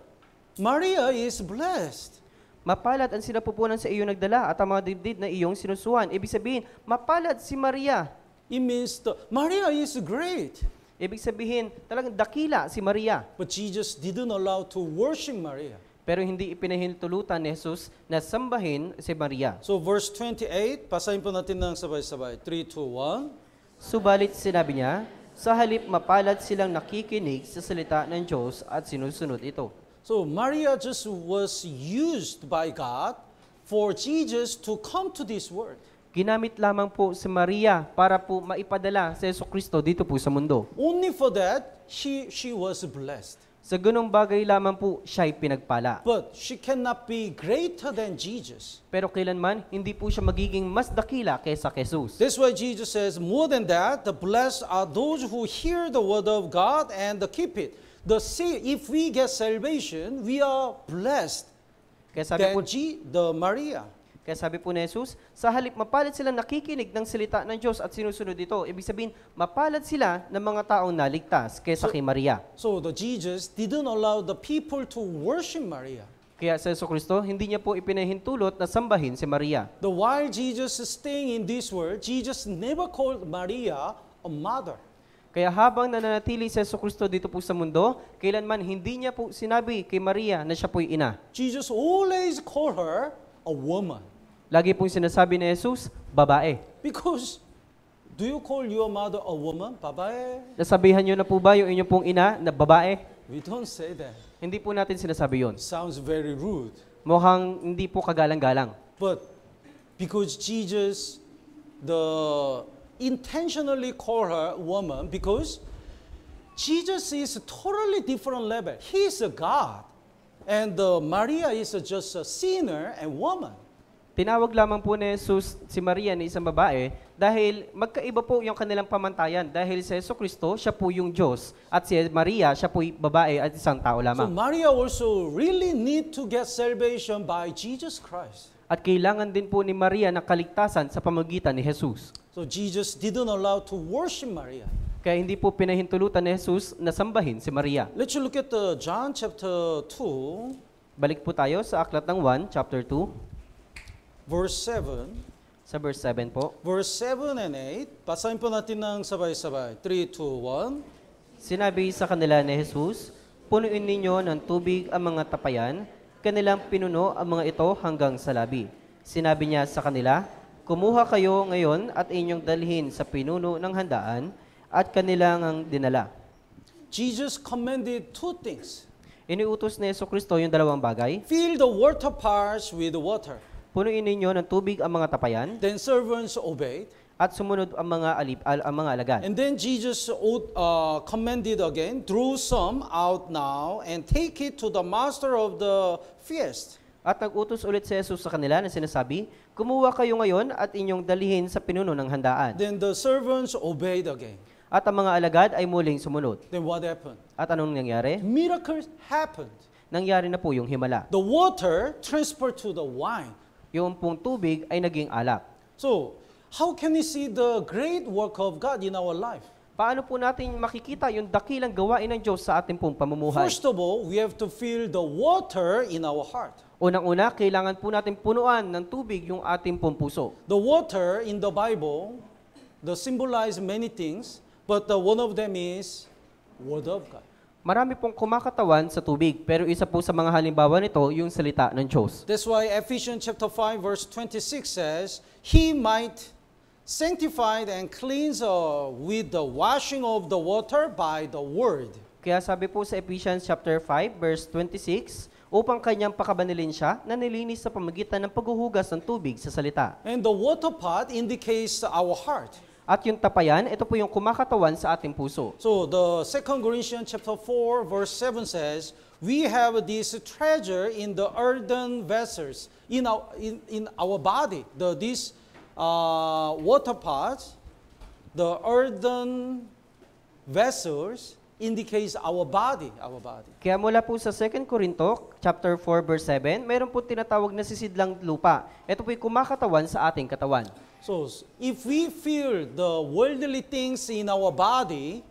Maria, is blessed. Mapalad ang sinapupunan sa iyo nagdala at ang mga dibdib na iyong sinusuhan. Ibig sabihin, mapalad si Maria. It means Maria is great. Ibig sabihin, talagang dakila si Maria. But Jesus didn't allow to worship Maria. Pero hindi ipinahintulutan ni Jesus na sambahin si Maria. So verse 28, pasahin po natin ng sabay-sabay. 3, 2, 1. Subalit sinabi niya, sa halip mapalad silang nakikinig sa salita ng Diyos at sinusunod ito. So Maria just was used by God for Jesus to come to this world. Ginamit lamang po si Maria para po maipadala si Jesucristo dito po sa mundo. Only for that, she was blessed. Sa ganung bagay lamang po siya'y pinagpala. But she cannot be greater than Jesus. Pero kailanman, hindi po siya magiging mas dakila kaysa Jesus. That's why Jesus says, more than that, the blessed are those who hear the word of God and keep it. If we get salvation, we are blessed Kaya sabi po, than Maria. Kaya sabi po ni Jesus, sa halip mapalad sila nakikinig ng salita ng Diyos at sinusunod ito. Ibig sabihin, mapalad sila ng mga taong naligtas kaysa kay Maria. So the Jesus didn't allow the people to worship Maria. Kaya sa Jesucristo, hindi niya po ipinahintulot na sambahin si Maria. While Jesus is staying in this world, Jesus never called Maria a mother. Kaya habang nananatili si Jesucristo dito po sa mundo, kailanman hindi niya po sinabi kay Maria na siya po'y ina. Jesus always called her a woman. Lagi pong sinasabi ni Jesus, babae. Because, do you call your mother a woman? Babae? Nasabihan niyo na po ba yung inyong pong ina na babae? We don't say that. Hindi po natin sinasabi yon. Sounds very rude. Mukhang hindi po kagalang-galang. But because Jesus intentionally called her woman, because Jesus is a totally different level. He is a God. And Maria is just a sinner and woman. Tinawag lamang po ni Jesus si Maria na isang babae dahil magkaiba po yung kanilang pamantayan. Dahil si Jesucristo, siya po yung Diyos. At si Maria, siya po babae at isang tao So lamang. Maria also really need to get salvation by Jesus Christ. At kailangan din po ni Maria ng kaligtasan sa pamamagitan ni Jesus. So Jesus didn't allow to worship Maria. Kaya hindi po pinahintulutan ni Jesus na sambahin si Maria. Let's look at John chapter 2, Balik po tayo sa Aklat ng 1, chapter 2, verse 7. sa verse 7 po. Verse 7 and 8. Basahin po natin ng sabay-sabay. 3, 2, 1. Sinabi sa kanila ni Jesus, punuin ninyo ng tubig ang mga tapayan, kanilang pinuno ang mga ito hanggang sa labi. Sinabi niya sa kanila, kumuha kayo ngayon at inyong dalhin sa pinuno ng handaan at kanilang ang dinala. Jesus commanded two things. Iniutos ni Jesucristo yung dalawang bagay. Fill the water pots with water. Punuin ninyo ng tubig ang mga tapayan Then servants obeyed. at sumunod ang mga alagad. And then Jesus commanded again, draw some out now and take it to the master of the feast. At nag-utos ulit si Jesus sa kanila na sinasabi, kumuha kayo ngayon at inyong dalhin sa pinuno ng handaan. Then the servants obeyed again. At ang mga alagad ay muling sumunod. Then what happened? At anong nangyari? Miracles happened. Nangyari na po yung himala. The water transferred to the wine. Yung pong tubig ay naging alak. So, how can we see the great work of God in our life? Paano po natin makikita yung dakilang gawain ng Diyos sa ating pong pamumuhay? First of all, we have to fill the water in our heart. Unang-una, kailangan po natin punuan ng tubig yung ating pong puso. The water in the Bible, symbolize many things, but one of them is Word of God. Marami pong kumakatawan sa tubig, pero isa po sa mga halimbawa nito yung salita ng Diyos. That's why Ephesians chapter 5 verse 26 says, He might sanctify and cleanse with the washing of the water by the word. Kaya sabi po sa Ephesians chapter 5 verse 26, upang kanyang pakabanilin siya na nilinis sa pamagitan ng paghuhugas ng tubig sa salita. And the water pot indicates our heart. At yung tapayan, ito po yung kumakatawan sa ating puso. So the 2 Corinthians chapter 4 verse 7 says, we have this treasure in the earthen vessels in our body. These water pots, the earthen vessels indicates our body. Kaya mula po sa 2 Corinto chapter 4 verse 7, mayroon po tinatawag na sisidlang lupa. Ito po yung kumakatawan sa ating katawan. So, if we feel the worldly things in our body,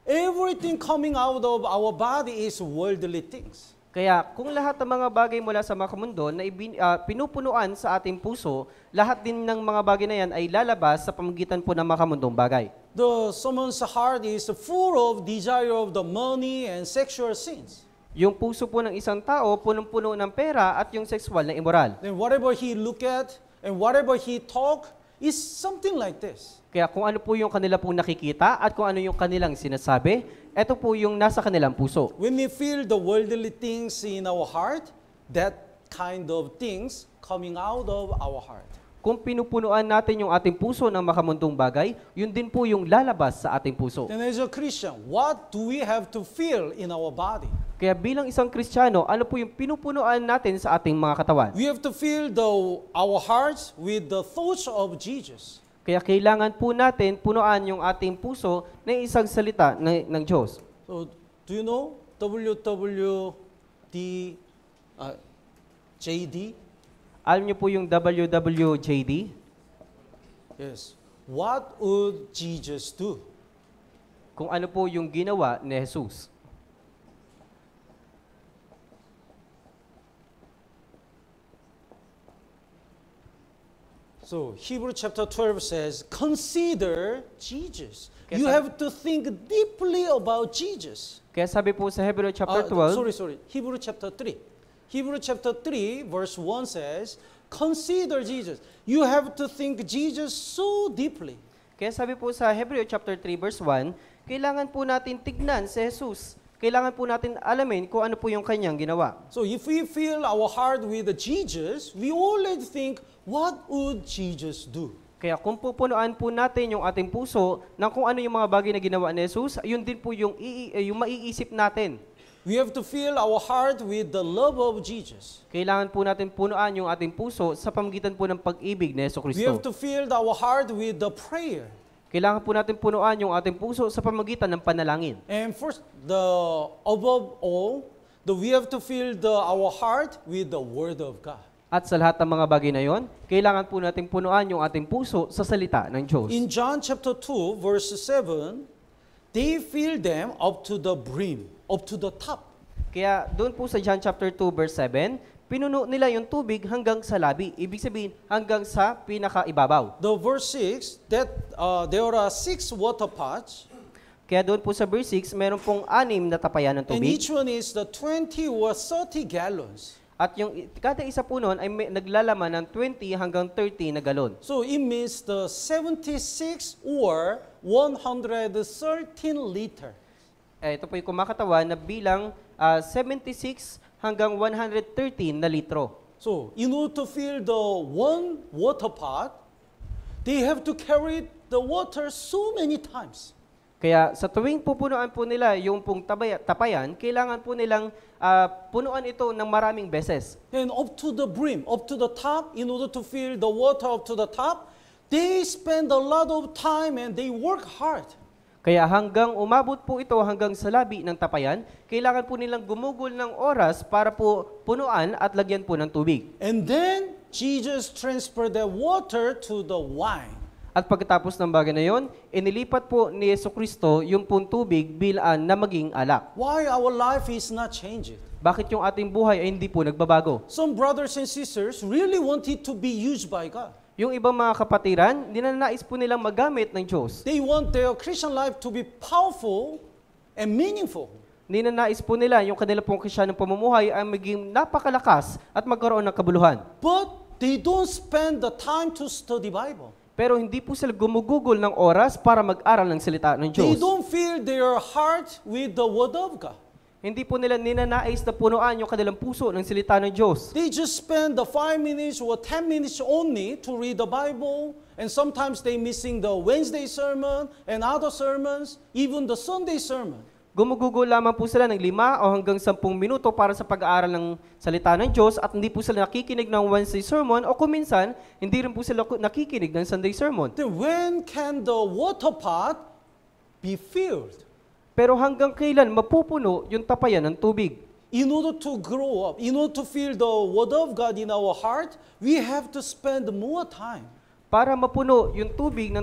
everything coming out of our body is worldly things. Kaya kung lahat ng mga bagay mula sa makamundo na pinupunuan sa ating puso, lahat din ng mga bagay na yan ay lalabas sa pamamagitan po ng makamundong bagay. Someone's heart is full of desire of the money and sexual sins. Yung puso po ng isang tao, punong-puno ng pera at yung sexual na immoral. Then whatever he look at and whatever he talk is something like this. Kaya kung ano po yung kanila pong nakikita at kung ano yung kanilang sinasabi, ito po yung nasa kanilang puso. When we feel the worldly things in our heart, that kind of things coming out of our heart. Kung pinupunuan natin yung ating puso ng makamundong bagay, yun din po yung lalabas sa ating puso. Then as a Christian, what do we have to feel in our body? Kaya bilang isang Kristiyano, ano po yung pinupunuan natin sa ating mga katawan? We have to fill our hearts with the thoughts of Jesus. Kaya kailangan po natin punuan yung ating puso ng isang salita ng Diyos. So, do you know JD? Alam niyo po yung WWJD? Yes. What would Jesus do? Kung ano po yung ginawa ni Jesus. So, Hebrew chapter 12 says, consider Jesus. You have to think deeply about Jesus. Kaya sabi po sa Hebrew chapter 12, Sorry. Hebrew chapter 3. Hebrew chapter 3 verse 1 says, consider Jesus. You have to think Jesus so deeply. kaya sabi po sa Hebrew chapter 3 verse 1, kailangan po natin tignan si Jesus. Kailangan po natin alamin kung ano po yung kanyang ginawa. So if we fill our heart with Jesus, we always think, what would Jesus do? Kaya kung pupunuan po natin yung ating puso ng kung ano yung mga bagay na ginawa ni Jesus, yun din po yung maiisip natin. We have to fill our heart with the love of Jesus. Kailangan po natin punuan yung ating puso sa pamagitan po ng pag-ibig ni We have Jesucristo. to fill our heart with the prayer. Kailangan po natin punuan yung ating puso sa pamagitan ng panalangin. And first, above all, we have to fill our heart with the Word of God. At sa lahat ng mga bagay na yon, kailangan po natin punuan yung ating puso sa salita ng Diyos. In John chapter 2, verse 7, they fill them up to the brim, up to the top. Kaya doon po sa John chapter 2 verse 7, pinuno nila yung tubig hanggang sa labi. Ibig sabihin, hanggang sa pinakaibabaw. The verse 6, that there are 6 water pots, Kaya doon po sa verse 6, meron pong 6 na tapayan ng and tubig. each one is the 20 or 30 gallons. At yung kada isa po noon ay naglalaman ng 20 hanggang 30 na galon. So it means the 76 or 113 liter. Ito po yung kumakatawan na bilang 76 hanggang 113 na litro. So in order to fill the one water pot, they have to carry the water so many times. Kaya sa tuwing pupunuan po nila yung pong tapayan, kailangan po nilang punuan ito ng maraming beses. And up to the brim, up to the top, in order to fill the water up to the top, they spend a lot of time and they work hard. Kaya hanggang umabot po ito hanggang sa labi ng tapayan, kailangan po nilang gumugol ng oras para po punuan at lagyan po ng tubig. And then Jesus transferred the water to the wine. At pagkatapos ng bagay na yon, inilipat po ni Jesucristo yung pong tubig bilaan na maging alak. Why our life is not changing? Bakit yung ating buhay ay hindi po nagbabago? Some brothers and sisters really wanted to be used by God. Yung ibang mga kapatiran, ninanais po nilang magamit ng Diyos. They want their Christian life to be powerful and meaningful. Ninanais po nila yung kanila pong Kristiyanong pamumuhay ay maging napakalakas at magkaroon ng kabuluhan. But they don't spend the time to study Bible. Pero hindi po sila gumugugol ng oras para mag-aral ng salita ng They Diyos. don't fill their heart with the Word of God. Hindi po nila ninanais na punuan yung kanilang puso ng salita ng Diyos. They just spend the 5 minutes or 10 minutes only to read the Bible, and sometimes they missing the Wednesday sermon and other sermons, even the Sunday sermon. Gumugugol lamang po sila ng 5 o hanggang 10 minuto para sa pag-aaral ng salita ng Diyos at hindi po sila nakikinig ng Wednesday sermon o kung minsan, hindi rin po sila nakikinig ng Sunday sermon. Then when can the water pot be filled? Pero hanggang kailan mapupuno yung tapayan ng tubig? In order to grow up, in order to feel the Word of God in our heart, we have to spend more time. Para mapuno yung tubig ng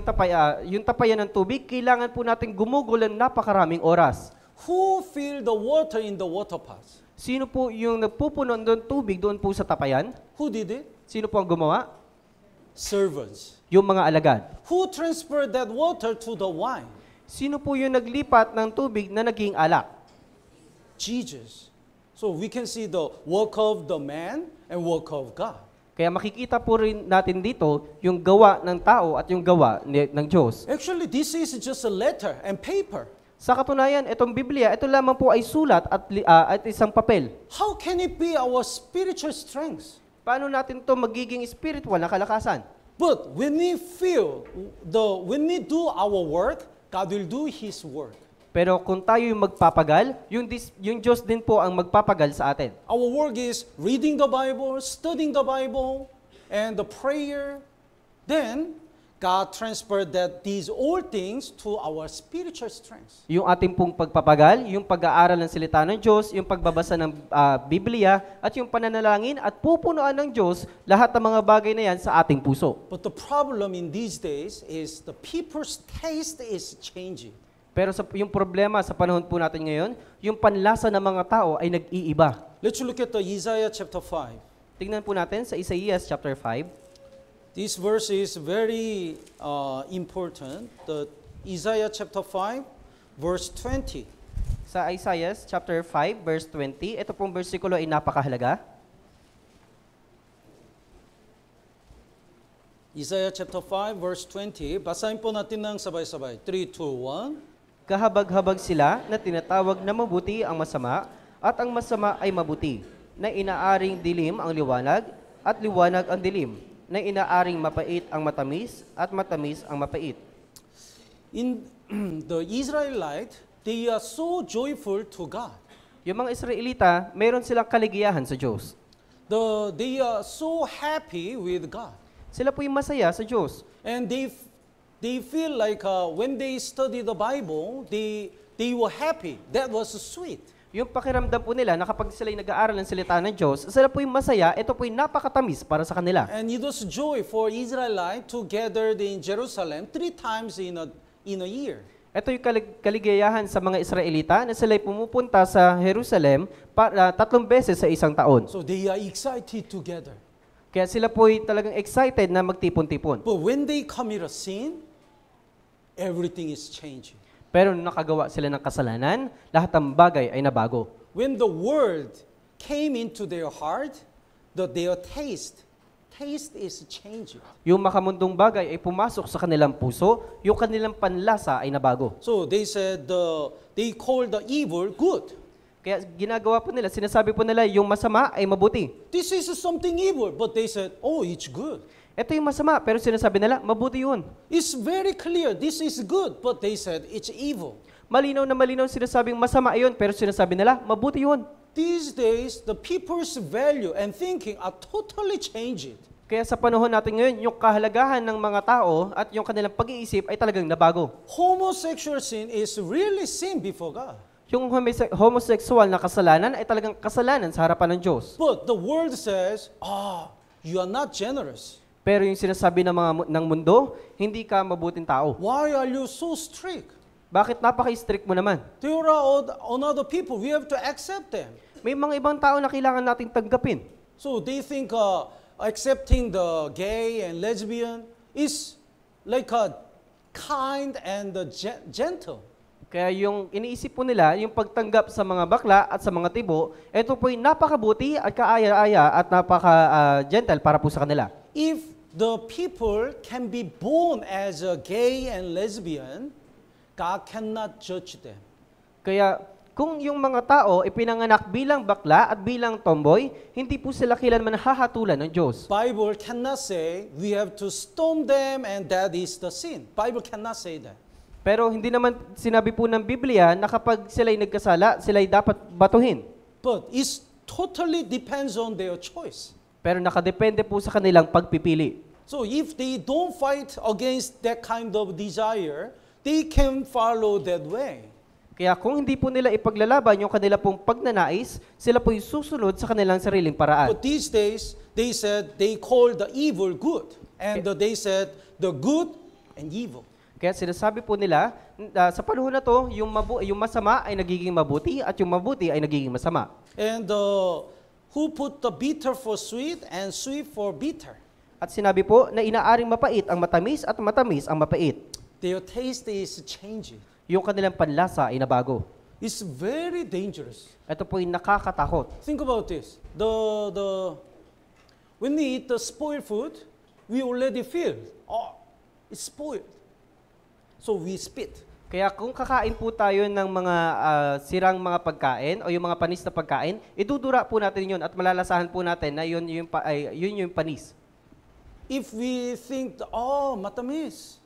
yung tapayan ng tubig, kailangan po natin gumugol ng napakaraming oras. Who fill the water in the water pots? Sino po yung nagpupuno ng tubig doon po sa tapayan? Who did it? Sino po ang gumawa? Servants. Yung mga alagad. Who transferred that water to the wine? Sino po yung naglipat ng tubig na naging alak? Jesus. So we can see the work of the man and work of God. Kaya makikita po rin natin dito yung gawa ng tao at yung gawa ng Diyos. Actually, this is just a letter and paper. Sa katunayan, itong Biblia, ito lamang po ay sulat at isang papel. How can it be our spiritual strength? Paano natin to magiging spiritual na kalakasan? But when we do our work, God will do His work. Pero kung tayo yung magpapagal, yung Diyos din po ang magpapagal sa atin. Our work is reading the Bible, studying the Bible, and the prayer. Then, God transferred these all things to our spiritual strength. Yung ating pong pagpapagal, yung pag-aaral ng salita ng Diyos, yung pagbabasa ng Biblia, at yung pananalangin at pupunuan ng Diyos lahat ng mga bagay na yan sa ating puso. But the problem in these days is the people's taste is changing. Pero yung problema sa panahon po natin ngayon, yung panlasa ng mga tao ay nag-iiba. Let's look at the Isaiah chapter 5. Tingnan po natin sa Isaías chapter 5. This verse is very important. The Isaiah chapter 5, verse 20. Sa Isaiah chapter 5, verse 20, ito pong versikulo ay napakahalaga. Isaiah chapter 5, verse 20. Basahin po natin ng sabay-sabay. 3, 2, 1. Kahabag-habag sila na tinatawag na mabuti ang masama at ang masama ay mabuti, na inaaring dilim ang liwanag at liwanag ang dilim, na inaaring mapait ang matamis at matamis ang mapait. In the Israelite, they are so joyful to God. Yung mga Israelita, meron silang kaligayahan sa Diyos. They are so happy with God. Sila po yung masaya sa Diyos. And they feel like when they study the Bible, they were happy. That was sweet. Yung pakiramdam po nila na kapag sila'y nag-aaral ng salita ng Diyos, sila po yung masaya, ito po yung napakatamis para sa kanila. And it was joy for Israelites to gather in Jerusalem 3 times in a year. Ito yung kaligayahan sa mga Israelita na sila'y pumupunta sa Jerusalem 3 beses sa isang taon. So they are excited together. Kaya sila po ay talagang excited na magtipon-tipon. But when they commit a sin, everything is changing. Pero nung nakagawa sila ng kasalanan, lahat ng bagay ay nabago. When the word came into their heart, their taste is changing. Yung makamundong bagay ay pumasok sa kanilang puso, yung kanilang panlasa ay nabago. So they said, they called the evil good. Kaya ginagawa po nila, sinasabi po nila yung masama ay mabuti. This is something evil, but they said, oh, it's good. Ito yung masama, pero sinasabi nila, mabuti yun. It's very clear, this is good, but they said, it's evil. Malinaw na malinaw sinasabing masama yun, pero sinasabi nila, mabuti yun. These days, the people's value and thinking are totally changed. Kaya sa panahon natin ngayon, yung kahalagahan ng mga tao at yung kanilang pag-iisip ay talagang nabago. Homosexual sin is really sin before God. Yung homosexual na kasalanan ay talagang kasalanan sa harapan ng Diyos. But the world says, you are not generous. Pero yung sinasabi ng mundo, hindi ka mabuting tao. Why are you so strict? Bakit napaka-strict mo naman? There are other people, we have to accept them. May mga ibang tao na kailangan nating tanggapin. So they think accepting the gay and lesbian is like a kind and gentle. Kaya yung iniisip po nila, yung pagtanggap sa mga bakla at sa mga tibo, ito po'y napakabuti at kaaya-aya at napaka-gentle para po sa kanila. If the people can be born as a gay and lesbian, God cannot judge them. Kaya kung yung mga tao ipinanganak bilang bakla at bilang tomboy, hindi po sila kailanman hahatulan ng Diyos. Bible cannot say we have to stone them and that is the sin. Bible cannot say that. Pero hindi naman sinabi po ng Biblia na kapag sila'y nagkasala, sila'y dapat batuhin. But it totally depends on their choice. Pero nakadepende po sa kanilang pagpipili. So if they don't fight against that kind of desire, they can follow that way. Kaya kung hindi po nila ipaglalaban yung kanila pong pagnanais, sila po'y susunod sa kanilang sariling paraan. But these days, they said they call the evil good. And they said the good and evil. Kaya sinasabi po nila, sa panahon na to, yung masama ay nagiging mabuti at yung mabuti ay nagiging masama. And who put the bitter for sweet and sweet for bitter? At sinabi po na inaaring mapait ang matamis at matamis ang mapait. Their taste is changing. Yung kanilang panlasa ay nabago. It's very dangerous. Ito po ay nakakatakot. Think about this. When we eat the spoiled food, we already feel, it's spoiled. So we spit. Kaya kung kakain po tayo ng mga sirang mga pagkain o yung mga panis na pagkain, idudura po natin yun at malalasahan po natin na yun yung panis. If we think, matamis,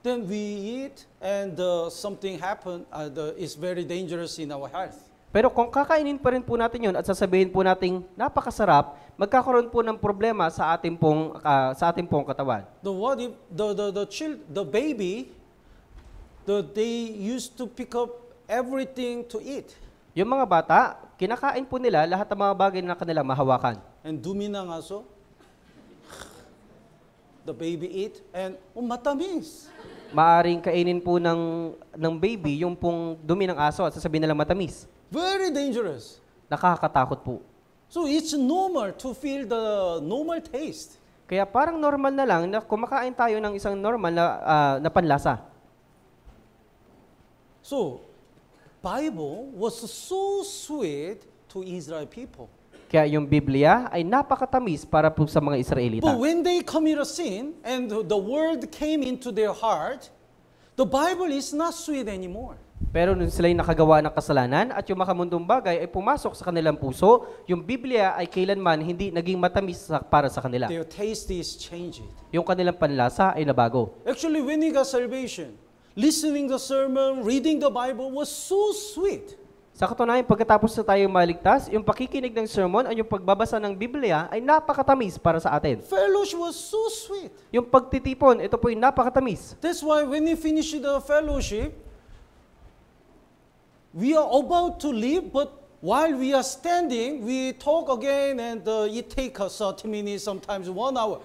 then we eat and something happen is very dangerous in our health. Pero kung kakainin pa rin po natin yun at sasabihin po nating napakasarap, magkakaroon po ng problema sa ating pong katawan. What if the baby, they used to pick up everything to eat. Yung mga bata, kinakain po nila lahat ng mga bagay na kanilang mahawakan. And dumi ng aso, the baby eat and matamis. Maaring kainin po ng baby yung pong dumi ng aso at sasabihin nila matamis. Very dangerous. Nakakatakot po. So it's normal to feel the normal taste. Kaya parang normal na lang na kumakain tayo ng isang normal na panlasa. So, Bible was so sweet to Israel people. Kaya yung Biblia ay napakatamis para po sa mga Israelita. But when they commit a sin and the word came into their heart, the Bible is not sweet anymore. Pero nung sila'y nakagawa ng kasalanan at yung makamundong bagay ay pumasok sa kanilang puso, yung Biblia ay kailanman hindi naging matamis para sa kanila. Their taste is changed. Yung kanilang panlasa ay nabago. Actually, when we got salvation, listening the sermon, reading the Bible was so sweet. Sa katunayan, pagkatapos na tayo maligtas, yung pakikinig ng sermon o yung pagbabasa ng Biblia ay napakatamis para sa atin. Fellowship was so sweet. Yung pagtitipon, ito po yung napakatamis. That's why when we finish the fellowship, we are about to leave, but while we are standing, we talk again, and it takes us 30 minutes, sometimes 1 hour.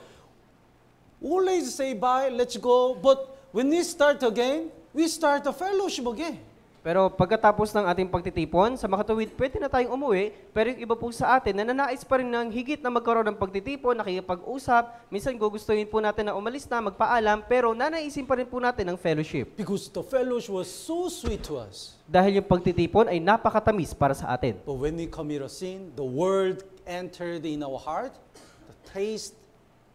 Always say bye, let's go. But when we start again, we start the fellowship again. Pero pagkatapos ng ating pagtitipon, sa makatuwid, pwede na tayong umuwi, pero yung iba po sa atin, nananais pa rin ng higit na magkaroon ng pagtitipon, nakikipag-usap, minsan gugustuhin po natin na umalis na, magpaalam, pero nanaisin pa rin po natin ang fellowship. Because the fellowship was so sweet to us. Dahil yung pagtitipon ay napakatamis para sa atin. But when we commit a sin, the word entered in our heart, the taste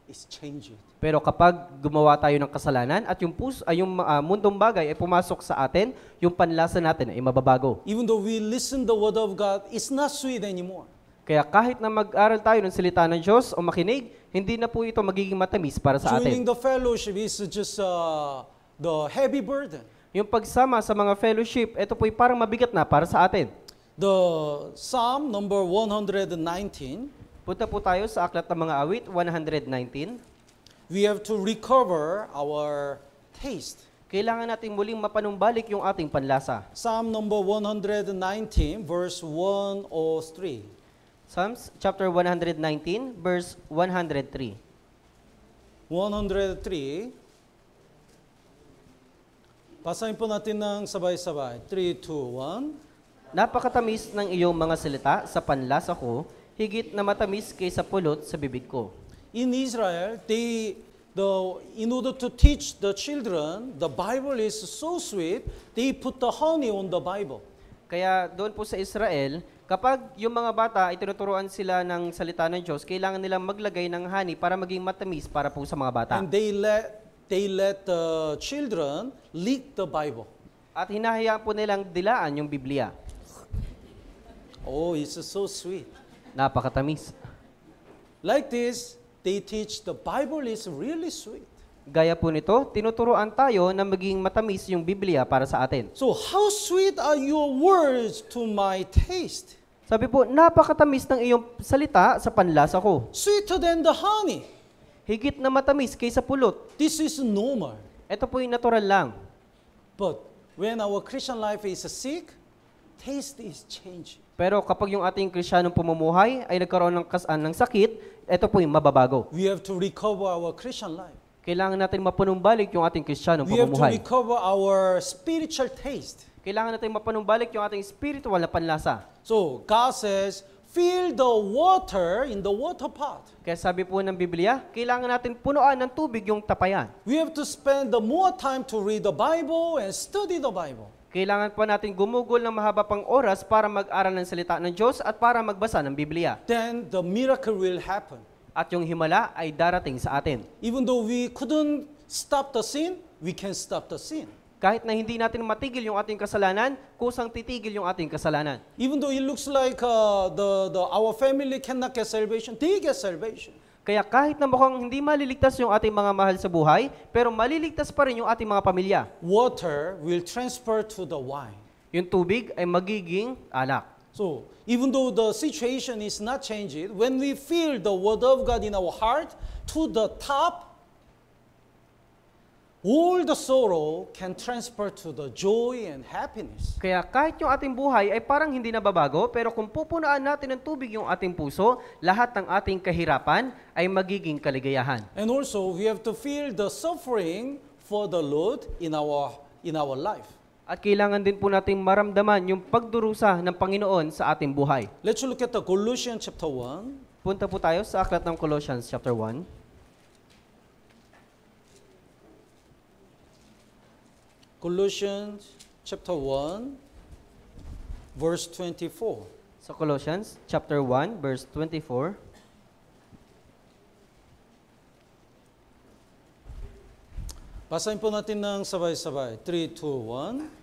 is changing. Pero kapag gumawa tayo ng kasalanan at yung mundong bagay ay pumasok sa atin, yung panlasa natin ay mababago. Even though we listen the word of God, it's not sweet anymore. Kaya kahit na mag-aral tayo ng salita ng Diyos o makinig, hindi na po ito magiging matamis para sa Joining atin. the fellowship is just the heavy burden. Yung pagsama sa mga fellowship, ito po'y parang mabigat na para sa atin. The Psalm number 119, Punta po tayo sa Aklat ng Mga Awit, 119. we have to recover our taste. Kailangan nating muling mapanumbalik yung ating panlasa. Psalm number 119, verse 103. Psalms chapter 119, verse 103. 103. Basahin po natin ng sabay-sabay. 3, 2, 1. Napakatamis ng iyong mga salita sa panlasa ko, higit na matamis kaysa pulot sa bibig ko. In Israel, in order to teach the children, the Bible is so sweet, they put the honey on the Bible. Kaya doon po sa Israel, kapag yung mga bata ay tinuturuan sila ng salita ng Diyos, kailangan nilang maglagay ng honey para maging matamis para po sa mga bata. And they let the children lick the Bible. At hinahayaan po nilang dilaan yung Biblia. Oh, it's so sweet. Napakatamis. Like this, they teach the Bible is really sweet. Gaya po nito, tinuturuan tayo na maging matamis yung Biblia para sa atin. So how sweet are your words to my taste? Sabi po, napakatamis ng iyong salita sa panlasa ko. Sweeter than the honey. Higit na matamis kaysa pulot. This is normal. Ito po yung natural lang. But when our Christian life is sick, taste is changing. Pero kapag yung ating Krisyanong pamumuhay ay nagkaroon ng sakit, ito po yung mababago. We have to recover our Christian life. Kailangan natin mapanumbalik yung ating Krisyanong We have to pamumuhay. recover our spiritual taste. Kailangan natin mapanumbalik yung ating spiritual na panlasa. So God says, fill the water in the water pot. Kaya sabi po ng Biblia, kailangan natin punuan ng tubig yung tapayan. We have to spend the more time to read the Bible and study the Bible. Kailangan pa natin gumugol ng mahaba pang oras para mag-aral ng salita ng Diyos at para magbasa ng Biblia. Then the miracle will happen. At yung himala ay darating sa atin. Even though we couldn't stop the sin, we can stop the sin. Kahit na hindi natin matigil yung ating kasalanan, kusang titigil yung ating kasalanan. Even though it looks like our family cannot get salvation, they get salvation. Kaya kahit na mukhang hindi maliligtas yung ating mga mahal sa buhay, pero maliligtas pa rin yung ating mga pamilya. Water will transfer to the wine. Yung tubig ay magiging alak. So, even though the situation is not changed, when we feel the word of God in our heart to the top, all the sorrow can transfer to the joy and happiness. Kaya kahit yung ating buhay ay parang hindi nababago, pero kung pupunaan natin ng tubig yung ating puso, lahat ng ating kahirapan ay magiging kaligayahan. And also, we have to feel the suffering for the Lord in our life. At kailangan din po nating maramdaman yung pagdurusa ng Panginoon sa ating buhay. Let's look at the Colossians chapter 1. Punta po tayo sa aklat ng Colossians chapter 1. Colossians chapter 1, verse 24. Sa Colossians chapter 1, verse 24. Basahin po natin ng sabay-sabay. 3, 2, 1.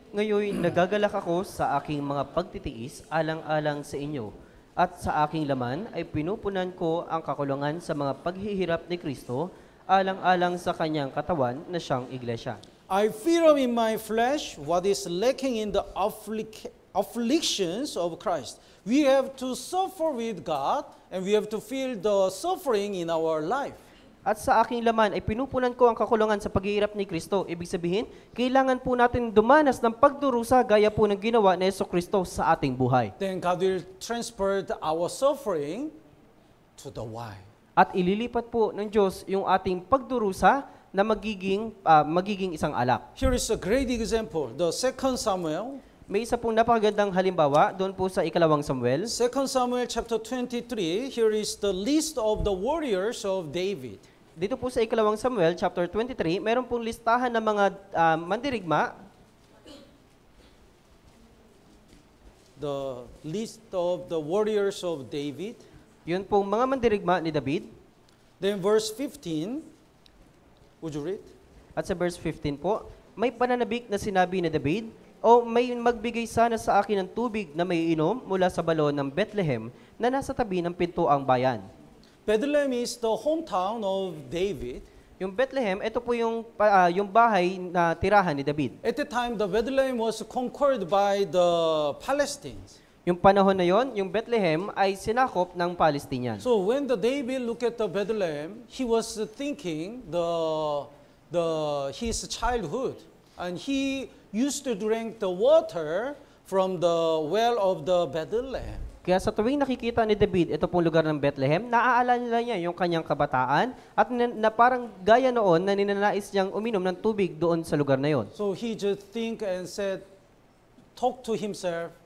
Ngayon, nagagalak ako sa aking mga pagtitiis alang-alang sa inyo, at sa aking laman ay pinupunan ko ang kakulungan sa mga paghihirap ni Kristo alang-alang sa kanyang katawan na siyang iglesia. I feel in my flesh what is lacking in the afflictions of Christ. We have to suffer with God and we have to feel the suffering in our life. At sa aking laman ay pinupunan ko ang kakulungan sa paghihirap ni Kristo. Ibig sabihin, kailangan po natin dumanas ng pagdurusa gaya po ng ginawa ni Jesucristo sa ating buhay. Then God will transfer our suffering to the why. At ililipat po ng Diyos yung ating pagdurusa na magiging isang alak. Here is a great example. The 2 Samuel. May isa pong napakagandang halimbawa doon po sa ikalawang Samuel. 2 Samuel chapter 23, here is the list of the warriors of David. Dito po sa ikalawang Samuel, chapter 23, meron pong listahan ng mga mandirigma. The list of the warriors of David. Yun pong mga mandirigma ni David. Then verse 15, would you read? At sa verse 15 po, may pananabik na sinabi ni David, o may magbigay sana sa akin ng tubig na may inom mula sa balon ng Bethlehem na nasa tabi ng pintuang bayan. Bethlehem is the hometown of David. Yung Bethlehem, ito po yung bahay na tirahan ni David. At the time, the Bethlehem was conquered by the Palestinians. Yung panahon na yon, yung Bethlehem ay sinakop ng Palestinian. So when the David looked at the Bethlehem, he was thinking his childhood, and he used to drink the water from the well of the Bethlehem. Kaya sa tuwing nakikita ni David ito pong lugar ng Bethlehem, naaalala niya yung kanyang kabataan at na parang gaya noon na ninanais niyang uminom ng tubig doon sa lugar na yon. So he just think and talk to himself,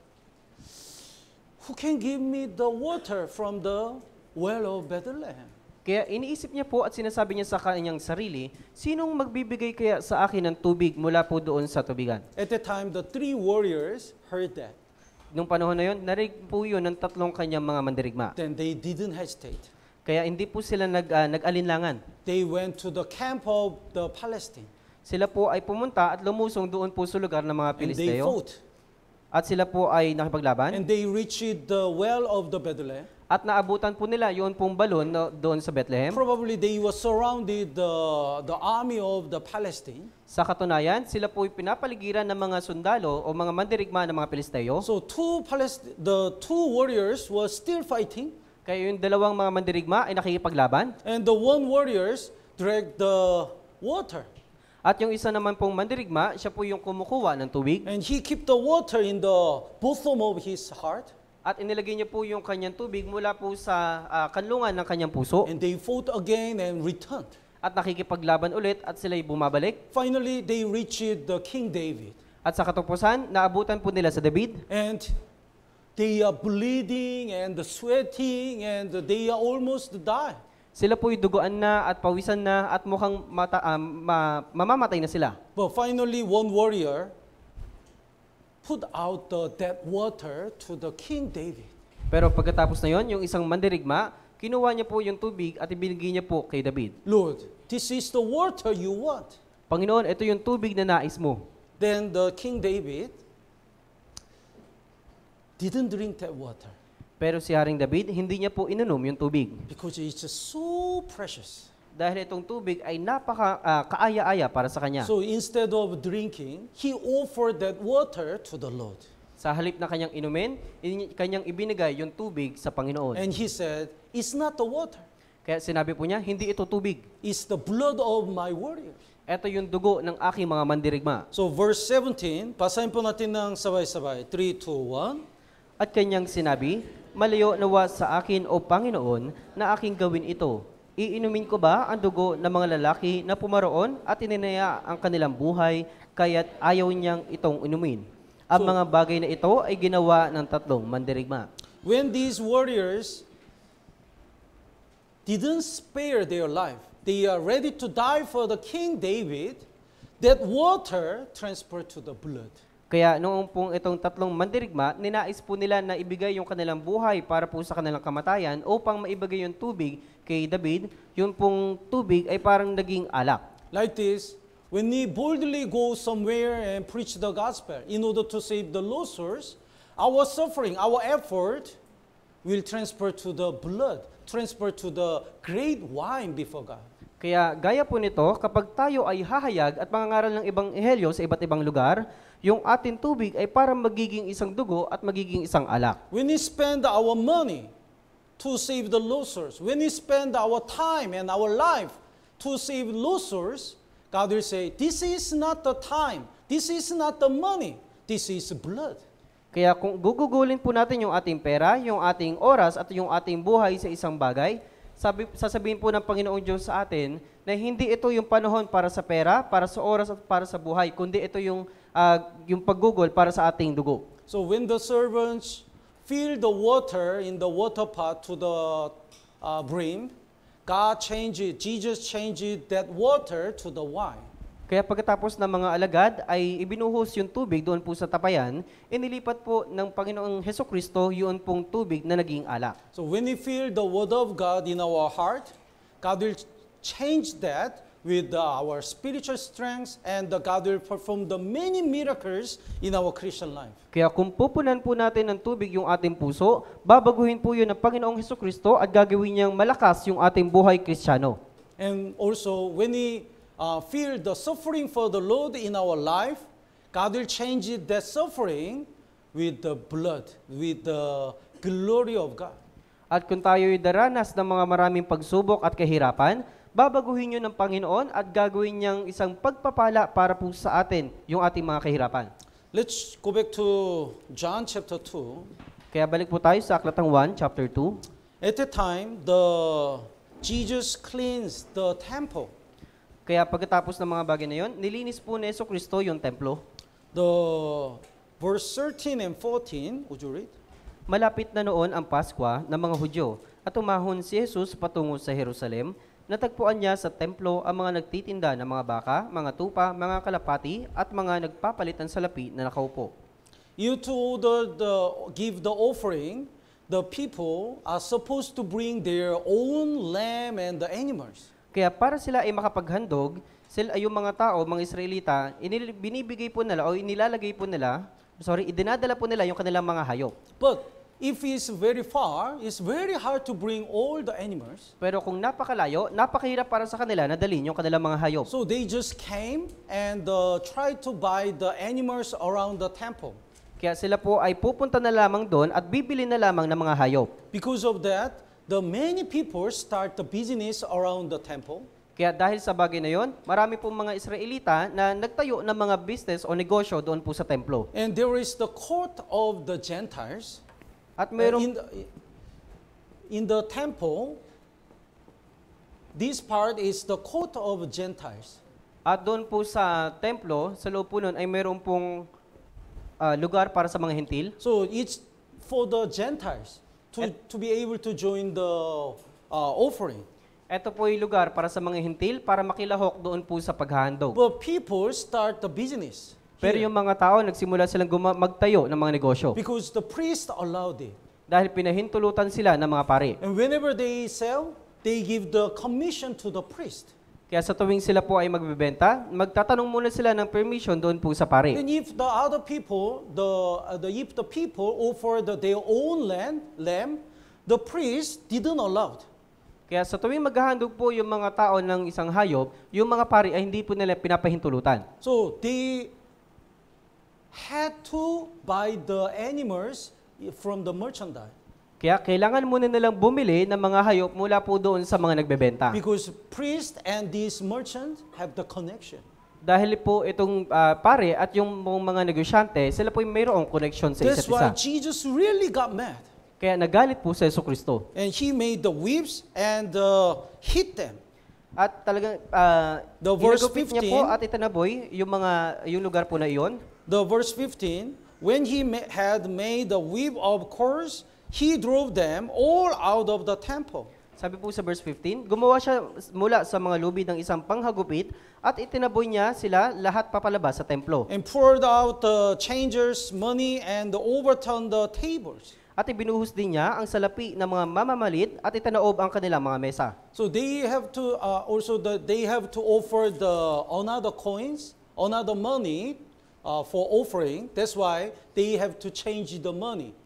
who can give me the water from the well of Bethlehem? Kaya iniisip niya po at sinasabi niya sa kanyang sarili, sinong magbibigay kaya sa akin ng tubig mula po doon sa tubigan? At the time, the three warriors heard that. Nung panahon na yon, narinig po yun ng tatlong kanyang mga mandirigma. Then they didn't hesitate. Kaya hindi po sila nag-alinlangan. They went to the camp of the Palestine. Sila po ay pumunta at lumusong doon po sa lugar ng mga And they Pilisteo. fought. At sila po ay nakipaglaban. And they reached the well of the Bethlehem. At naabutan po nila yun pong balon doon sa Bethlehem. Probably they were surrounded the army of the Palestine. Sa katunayan, sila po ay pinapaligiran ng mga sundalo o mga mandirigma ng mga Pilisteo. So the two warriors were still fighting. Kaya yung dalawang mga mandirigma ay nakikipaglaban. And the one warriors dragged the water. At yung isa naman pong mandirigma, siya po yung kumukuha ng tubig. And he kept the water in the bosom of his heart. At inilagay niya po yung kanyang tubig mula po sa kanlungan ng kanyang puso. And they fought again and returned. At nakikipaglaban ulit at sila'y bumabalik. Finally, they reached the King David. At sa katapusan, naabutan po nila sa David. And they are bleeding and sweating and they are almost die. Sila po'y duguan na at pawisan na at mukhang mamamatay na sila. But finally, one warrior put out that water to the King David. Pero pagkatapos na yon, yung isang mandirigma, kinuha niya po yung tubig at ibinigay niya po kay David. Lord, this is the water you want. Panginoon, ito yung tubig na nais mo. Then the King David didn't drink that water. Pero si Haring David, hindi niya po ininom yung tubig. Because it's just so precious. Dahil itong tubig ay kaaya-aya para sa kanya. So instead of drinking, he offered that water to the Lord. Sa halip na kanyang inumin, kanyang ibinigay yung tubig sa Panginoon. And he said, it's not the water. Kaya sinabi po niya, hindi ito tubig. It's the blood of my warriors. Ito yung dugo ng aking mga mandirigma. So verse 17, basahin po natin ng sabay-sabay. 3, 2, 1. At kanyang sinabi, malayo nawa sa akin o Panginoon na aking gawin ito. Iinumin ko ba ang dugo ng mga lalaki na pumaroon at ininaya ang kanilang buhay, kaya't ayaw niyang itong inumin? Ang mga bagay na ito ay ginawa ng tatlong mandirigma. When these warriors didn't spare their life, they are ready to die for the King David, that water transferred to the blood. Kaya noong pong itong tatlong mandirigma, ninais po nila na ibigay yung kanilang buhay para po sa kanilang kamatayan upang maibigay yung tubig kay David, yung pong tubig ay parang naging alak. Like this, when we boldly go somewhere and preach the gospel in order to save the lost souls, our suffering, our effort will transfer to the blood, transfer to the great wine before God. Kaya gaya po nito, kapag tayo ay hahayag at mangangaral ng ibang ehelyo sa iba't ibang lugar, yung ating tubig ay parang magiging isang dugo at magiging isang alak. When we spend our money to save the losers, when we spend our time and our life to save losers, God will say, this is not the time, this is not the money, this is blood. Kaya kung gugugulin po natin yung ating pera, yung ating oras at yung ating buhay sa isang bagay, sasabihin po ng Panginoong Diyos sa atin na hindi ito yung panahon para sa pera, para sa oras at para sa buhay, kundi ito yung paggugol para sa ating dugo. So when the servants fill the water in the water pot to the brim, God changed it, Jesus changed that water to the wine. Kaya pagkatapos ng mga alagad ay ibinuhos yung tubig doon po sa tapayan, inilipat po ng Panginoong Hesukristo yun pong tubig na naging alak. So when we feel the word of God in our heart, God will change that with our spiritual strength, and God will perform the many miracles in our Christian life. Kaya kung pupunan po natin ng tubig yung ating puso, babaguhin po yun ng Panginoong Hesukristo at gagawin niyang malakas yung ating buhay Kristiyano. And also, when we feel the suffering for the Lord in our life, God will change that suffering with the blood, with the glory of God. At kung tayo'y daranas ng mga maraming pagsubok at kahirapan, babaguhin yun ng Panginoon at gagawin niyang isang pagpapala para po sa atin yung ating mga kahirapan. Let's go back to John chapter 2. Kaya balik po tayo sa Aklatang 1, chapter 2. At the time, Jesus cleansed the temple. Kaya pagkatapos ng mga bagay na yon, nilinis po ni Hesukristo yung templo. The verse 13 and 14, would you read? Malapit na noon ang Paskwa ng mga Hudyo at umahon si Jesus patungo sa Jerusalem. Natagpuan niya sa templo ang mga nagtitinda ng mga baka, mga tupa, mga kalapati, at mga nagpapalit ng salapi na nakaupo. You to give the offering, the people are supposed to bring their own lamb and the animals. Kaya para sila ay makapaghandog, yung mga tao, mga Israelita, binibigay po nila o inilalagay po nila, idinadala po nila yung kanilang mga hayop. But if it's very far, it's very hard to bring all the animals. Pero kung napakalayo, napakahirap para sa kanila na dalhin yung kanilang mga hayop. So they just came and tried to buy the animals around the temple. Kaya sila po ay pupunta na lamang doon at bibili na lamang ng mga hayop. Because of that, the many people start the business around the temple. Kaya dahil sa bagay na yon, marami pong mga Israelita na nagtayo ng mga business o negosyo doon po sa templo. And there is the court of the Gentiles. At mayroong in the temple, this part is the court of Gentiles. At doon po sa templo, sa loob po nun ay mayroong pong lugar para sa mga hentil. So it's for the Gentiles to be able to join the offering. Ito po yung lugar para sa mga hentil para makilahok doon po sa paghahandog. But people start the business. Pero yung mga tao, nagsimula silang magtayo ng mga negosyo. Because the priest allowed it. Dahil pinahintulutan sila ng mga pari. And whenever they sell, they give the commission to the priest. Kaya sa tuwing sila po ay magbebenta, magtatanong muna sila ng permission doon po sa pari. And if the other people, if the people offer their own lamb, the priest didn't allow it. Kaya sa tuwing maghahandog po yung mga tao ng isang hayop, yung mga pari ay hindi po nila pinapahintulutan. So they had to buy the animals from the merchandise. Kaya kailangan muna nilang bumili ng mga hayop mula po doon sa mga nagbebenta. Because priest and these merchants have the connection. Dahil po itong pare at yung mga negosyante, sila po yung mayroong connection sa isa't That's why isa. Jesus really got mad. Kaya nagalit po sa Hesukristo. And he made the whips and hit them. At talagang The verse inagupit niya 15, po at itinaboy yung lugar po na iyon. The verse 15, when he had made the whip of cords, he drove them all out of the temple. Sabi po sa verse 15, gumawa siya mula sa mga lubid ng isang panghagupit at itinaboy niya sila lahat papalabas sa templo. And poured out the changers' money and overturned the tables. At ibinuhos din niya ang salapi ng mga mamamalit at itinaob ang kanilang mga mesa. So they have to they have to offer another coins, another money for offering. That's why they have to change the money.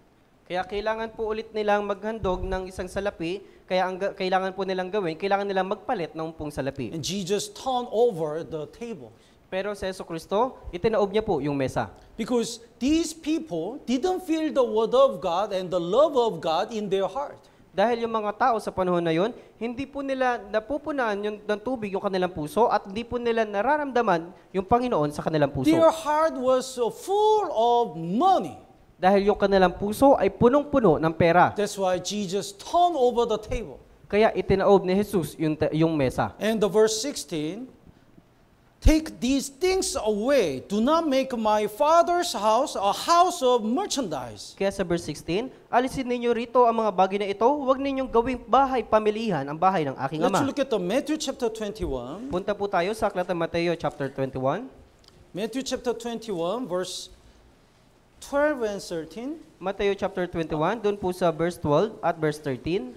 Kaya kailangan po ulit nilang maghandog ng isang salapi, kaya ang kailangan po nilang gawin, kailangan nilang magpalit ng pong salapi. And Jesus turned over the table. Pero sa Jesucristo, itinaob niya po yung mesa. Because these people didn't feel the word of God and the love of God in their heart. Dahil yung mga tao sa panahon na yon, hindi po nila napupunaan yung ng tubig yung kanilang puso at hindi po nila nararamdaman yung Panginoon sa kanilang puso. Their heart was full of money. Dahil yung kanilang puso ay punong-puno ng pera. That's why Jesus turned over the table. Kaya itinaob ni Jesus yung mesa. And the verse 16, take these things away. Do not make my Father's house a house of merchandise. Kaya sa verse 16, alisin ninyo rito ang mga bagay na ito, huwag ninyong gawing bahay pamilihan ang bahay ng aking Let's ama. look at the Matthew chapter 21. Punta po tayo sa Aklat ng Mateo chapter 21. Matthew chapter 21, verse 12 and 13. Mateo chapter 21, doon po sa verse 12 at verse 13.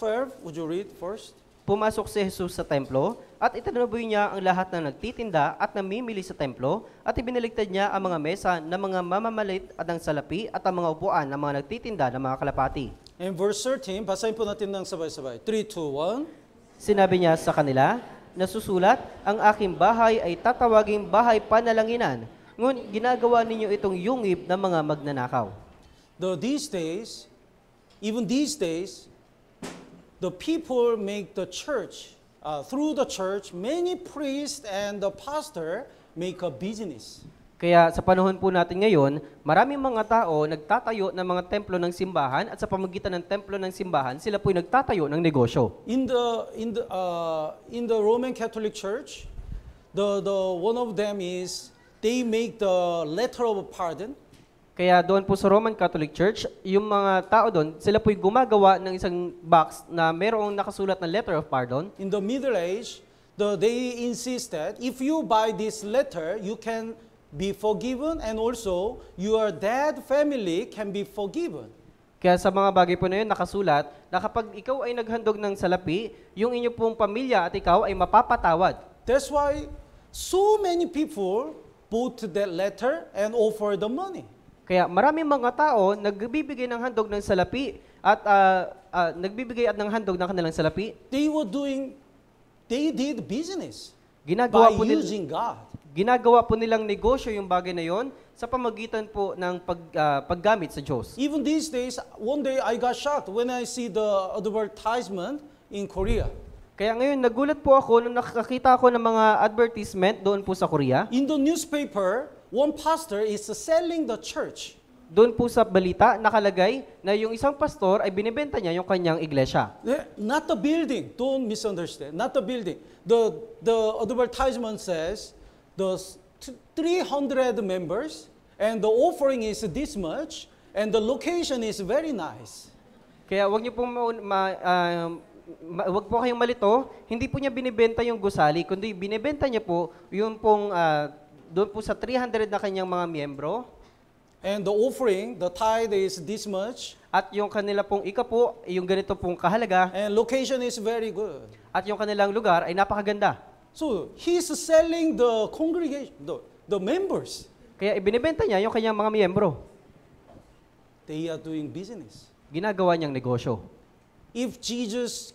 12, would you read first? Pumasok si Jesus sa templo at itinaboy niya ang lahat ng nagtitinda at namimili sa templo at ibinaligtad niya ang mga mesa ng mga mamamalit at ang salapi at ang mga upuan ng mga nagtitinda ng mga kalapati. And verse 13, basahin po natin ng sabay-sabay. 3, 2, 1. Sinabi niya sa kanila, nasusulat, ang aking bahay ay tatawaging bahay panalanginan, ngunit ginagawa ninyo itong yungib ng mga magnanakaw. Even these days, the people make the church, through the church, many priests and the pastor make a business. Kaya sa panahon po natin ngayon, maraming mga tao nagtatayo ng mga templo ng simbahan at sa pamamagitan ng templo ng simbahan, sila po'y nagtatayo ng negosyo. In the Roman Catholic Church, the one of them is they make the letter of pardon. Kaya doon po sa Roman Catholic Church, yung mga tao doon, sila po'y gumagawa ng isang box na mayroong nakasulat na letter of pardon. In the Middle Age, they insist that if you buy this letter, you can be forgiven and also your dead family can be forgiven. Kaya sa mga bagay po na yun, nakasulat na kapag ikaw ay naghandog ng salapi, yung inyo pong pamilya at ikaw ay mapapatawad. That's why so many people bought that letter and offer the money. Kaya maraming mga tao nagbibigay ng handog ng salapi at nagbibigay at ng handog ng kanilang salapi. They did business Ginagawa by po using God. Ginagawa po nilang negosyo yung bagay na yon sa pamagitan po ng paggamit sa Diyos. Even these days, one day I got shocked when I see the advertisement in Korea. Kaya ngayon, nagulat po ako nung nakakita ako ng mga advertisement doon po sa Korea. In the newspaper, one pastor is selling the church. Doon po sa balita, nakalagay na yung isang pastor ay binibenta niya yung kanyang iglesia. Not the building. Don't misunderstand. Not the building. The advertisement says the 300 members and the offering is this much and the location is very nice. Kaya wag niyo pong wag po kayong malito, hindi po niya binibenta yung gusali, kundi binibenta niya po yung pong doon po sa 300 na kanyang mga miyembro. And the offering, the tithe is this much. At yung kanila pong po, yung ganito pong kahalaga. And location is very good. At yung kanilang lugar ay napakaganda. So, he's selling the congregation, the members. Kaya ibinibenta niya yung kanyang mga miyembro. They are doing business. Ginagawa niyang negosyo. If Jesus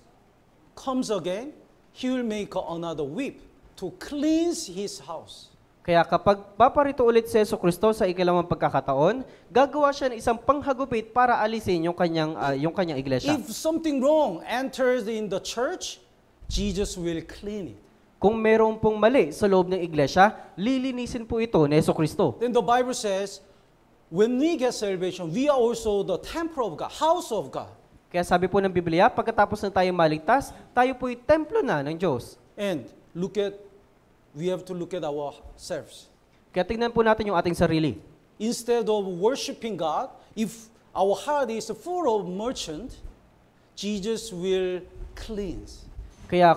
comes again, he will make another whip to cleanse his house. Kaya kapag paparito ulit si Jesucristo sa ikalawang pagkakataon, gagawa siya ng isang panghagupit para alisin yung kanyang iglesia. If something wrong enters in the church, Jesus will clean it. Kung meron pong mali sa loob ng iglesia, lilinisin po ito ni Jesucristo. Then the Bible says, when we get salvation, we are also the temple of God, house of God. Kaya sabi po ng Biblia, pagkatapos na tayo maligtas, tayo po'y templo na ng Diyos. And we have to look at ourselves. Kaya tingnan po natin yung ating sarili. Instead of worshiping God, if our heart is full of merchant, Jesus will cleanse. Kaya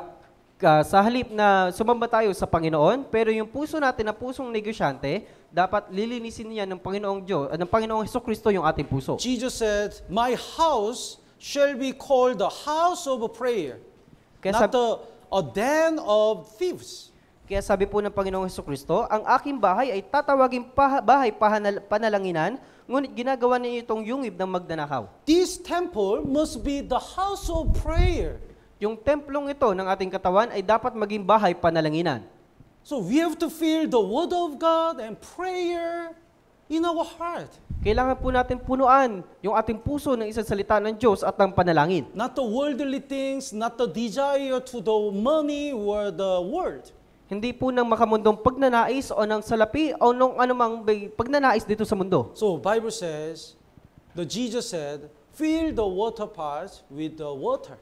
sa halip na sumamba tayo sa Panginoon, pero yung puso natin na pusong negosyante, dapat lilinisin niya ng Panginoong Jesucristo yung ating puso. Jesus said, "My house shall be called the house of prayer, Kaya not a den of thieves." Kaya sabi po ng Panginoong Jesucristo, ang aking bahay ay tatawaging bahay panalanginan, ngunit ginagawa niyo itong yungib ng magnanakaw. This temple must be the house of prayer. Yung templong ito ng ating katawan ay dapat maging bahay panalanginan. So we have to feel the word of God and prayer in our heart. Kailangan po natin punuan yung ating puso ng isang salita ng Diyos at ng panalangin. Not the worldly things, not the desire to the money or the world. Hindi po ng makamundong pagnanais o ng salapi o ng anumang pagnanais dito sa mundo. So Bible says, Jesus said, fill the water pots with the water.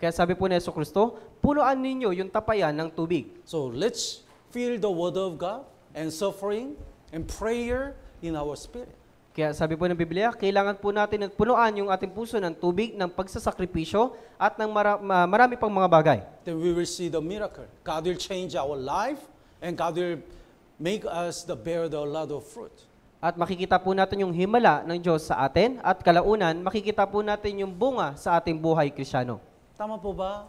Kaya sabi po ni Jesucristo, punuan ninyo yung tapayan ng tubig. So let's feel the word of God and suffering and prayer in our spirit. Kaya sabi po ng Biblia, kailangan po natin punuan yung ating puso ng tubig, ng pagsasakripisyo at ng marami pang mga bagay. Then we will see the miracle. God will change our life and God will make us bear a lot of fruit. At makikita po natin yung himala ng Diyos sa atin at kalaunan, makikita po natin yung bunga sa ating buhay Kristyano. Tama po ba?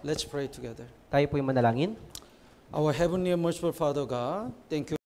Let's pray together. Tayo po yung manalangin. Our heavenly and merciful Father God, thank you.